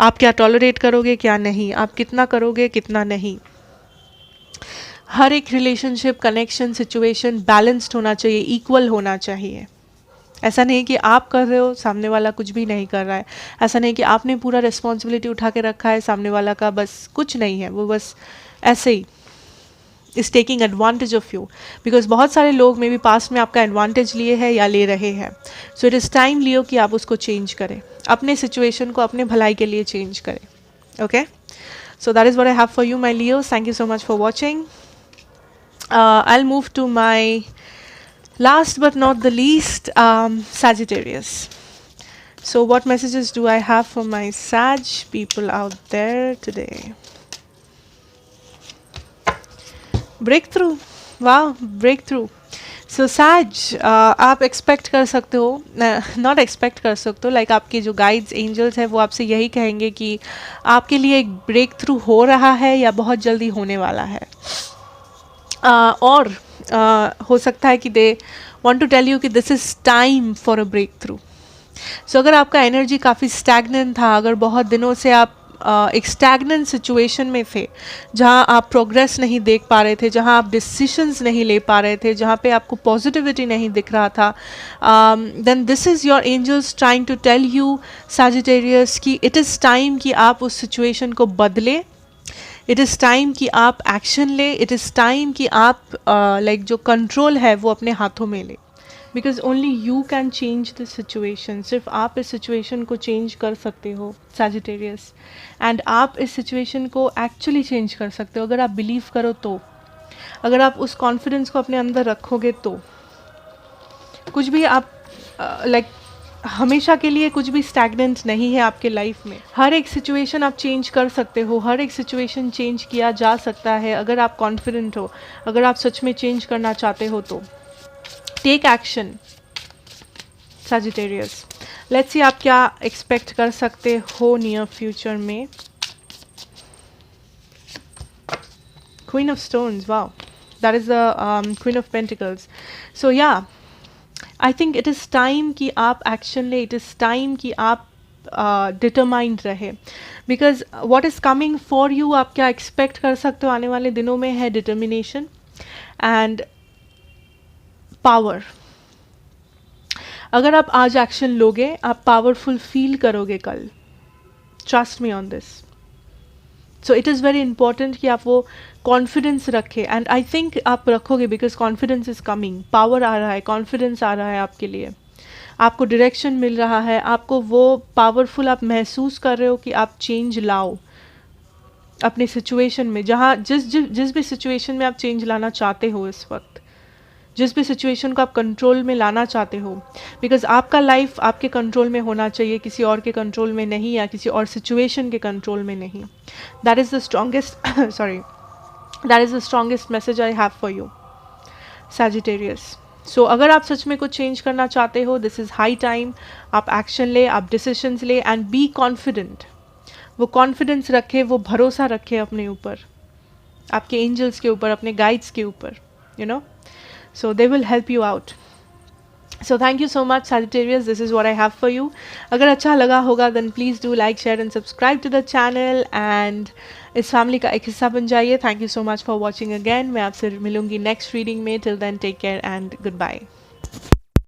आप क्या टॉलरेट करोगे, क्या नहीं, आप कितना करोगे, कितना नहीं। हर एक रिलेशनशिप, कनेक्शन, सिचुएशन बैलेंस्ड होना चाहिए, इक्वल होना चाहिए। ऐसा नहीं कि आप कर रहे हो, सामने वाला कुछ भी नहीं कर रहा है। ऐसा नहीं कि आपने पूरा रिस्पॉन्सिबिलिटी उठा के रखा है, सामने वाला का बस कुछ नहीं है, वो बस ऐसे he is taking advantage of you. Because बहुत सारे लोग मे बी पास्ट में आपका एडवांटेज लिए हैं या ले रहे हैं। So it is time Leo कि आप उसको चेंज करें, अपने सिचुएशन को अपने भलाई के लिए चेंज करें। Okay, so that is what I have for you my Leo. Thank you so much for watching. I'll move to my last but not the least, Sagittarius. So what messages do I have for my Sag people out there today? Breakthrough. Wow, breakthrough. So Sag, आप expect कर सकते हो, not expect कर सकते हो, like आपके जो guides angels हैं वो आपसे यही कहेंगे कि आपके लिए एक ब्रेक थ्रू हो रहा है या बहुत जल्दी होने वाला है। और हो सकता है कि they want to tell you कि this is time for a breakthrough. So अगर आपका एनर्जी काफ़ी स्टैगनेंट था, अगर बहुत दिनों से आप एक स्टैग्नेंट सिचुएशन में थे, जहाँ आप प्रोग्रेस नहीं देख पा रहे थे, जहाँ आप डिसीशंस नहीं ले पा रहे थे, जहाँ पे आपको पॉजिटिविटी नहीं दिख रहा था, then this is your angels trying to tell you Sagittarius कि इट इज़ टाइम कि आप उस सिचुएशन को बदलें, इट इज़ टाइम कि आप एक्शन ले, इट इज़ टाइम कि आप लाइक जो कंट्रोल है वो अपने हाथों में ले, because only you can change the situation. सिर्फ आप इस सिचुएशन को चेंज कर सकते हो सैजिटेरियस, एंड आप इस सिचुएशन को एक्चुअली चेंज कर सकते हो अगर आप बिलीव करो तो, अगर आप उस कॉन्फिडेंस को अपने अंदर रखोगे तो। कुछ भी आप लाइक हमेशा के लिए कुछ भी स्टैग्नेंट नहीं है आपके लाइफ में। हर एक सिचुएशन आप चेंज कर सकते हो, हर एक सिचुएशन चेंज किया जा सकता है अगर आप कॉन्फिडेंट हो, अगर आप सच में चेंज करना चाहते हो तो। Take action Sagittarius. Let's see आप क्या एक्सपेक्ट कर सकते हो नियर फ्यूचर में। Queen of stones, wow, that is the queen of pentacles. So yeah, I think it is time कि आप एक्शन ले, इट इज़ टाइम कि आप डिटरमाइंड रहे, because what is coming for you, आप क्या एक्सपेक्ट कर सकते हो आने वाले दिनों में है डिटर्मिनेशन एंड पावर। अगर आप आज एक्शन लोगे, आप पावरफुल फील करोगे कल, trust me on this. So it is very important कि आप वो कॉन्फिडेंस रखें, एंड आई थिंक आप रखोगे because confidence is coming, power आ रहा है, कॉन्फिडेंस आ रहा है आपके लिए, आपको डायरेक्शन मिल रहा है, आपको वो पावरफुल आप महसूस कर रहे हो कि आप चेंज लाओ अपने सिचुएशन में, जहाँ जिस भी सिचुएशन में आप चेंज लाना चाहते हो इस वक्त, जिस भी सिचुएशन को आप कंट्रोल में लाना चाहते हो, बिकॉज आपका लाइफ आपके कंट्रोल में होना चाहिए, किसी और के कंट्रोल में नहीं, या किसी और सिचुएशन के कंट्रोल में नहीं। That is the strongest sorry, that is the strongest message I have for you Sagittarius. So अगर आप सच में कुछ चेंज करना चाहते हो, दिस इज़ हाई टाइम, आप एक्शन ले, आप डिसीशंस ले, एंड बी कॉन्फिडेंट। वो कॉन्फिडेंस रखे, वो भरोसा रखे अपने ऊपर, आपके एंजल्स के ऊपर, अपने गाइड्स के ऊपर, you know, so they will help you out. So thank you so much Sagittarius, this is what I have for you. अगर अच्छा लगा होगा then please do like, share and subscribe to the channel and इस family का एक हिस्सा बन जाइए। Thank you so much for watching again. मैं आपसे मिलूंगी next reading में, till then take care and goodbye.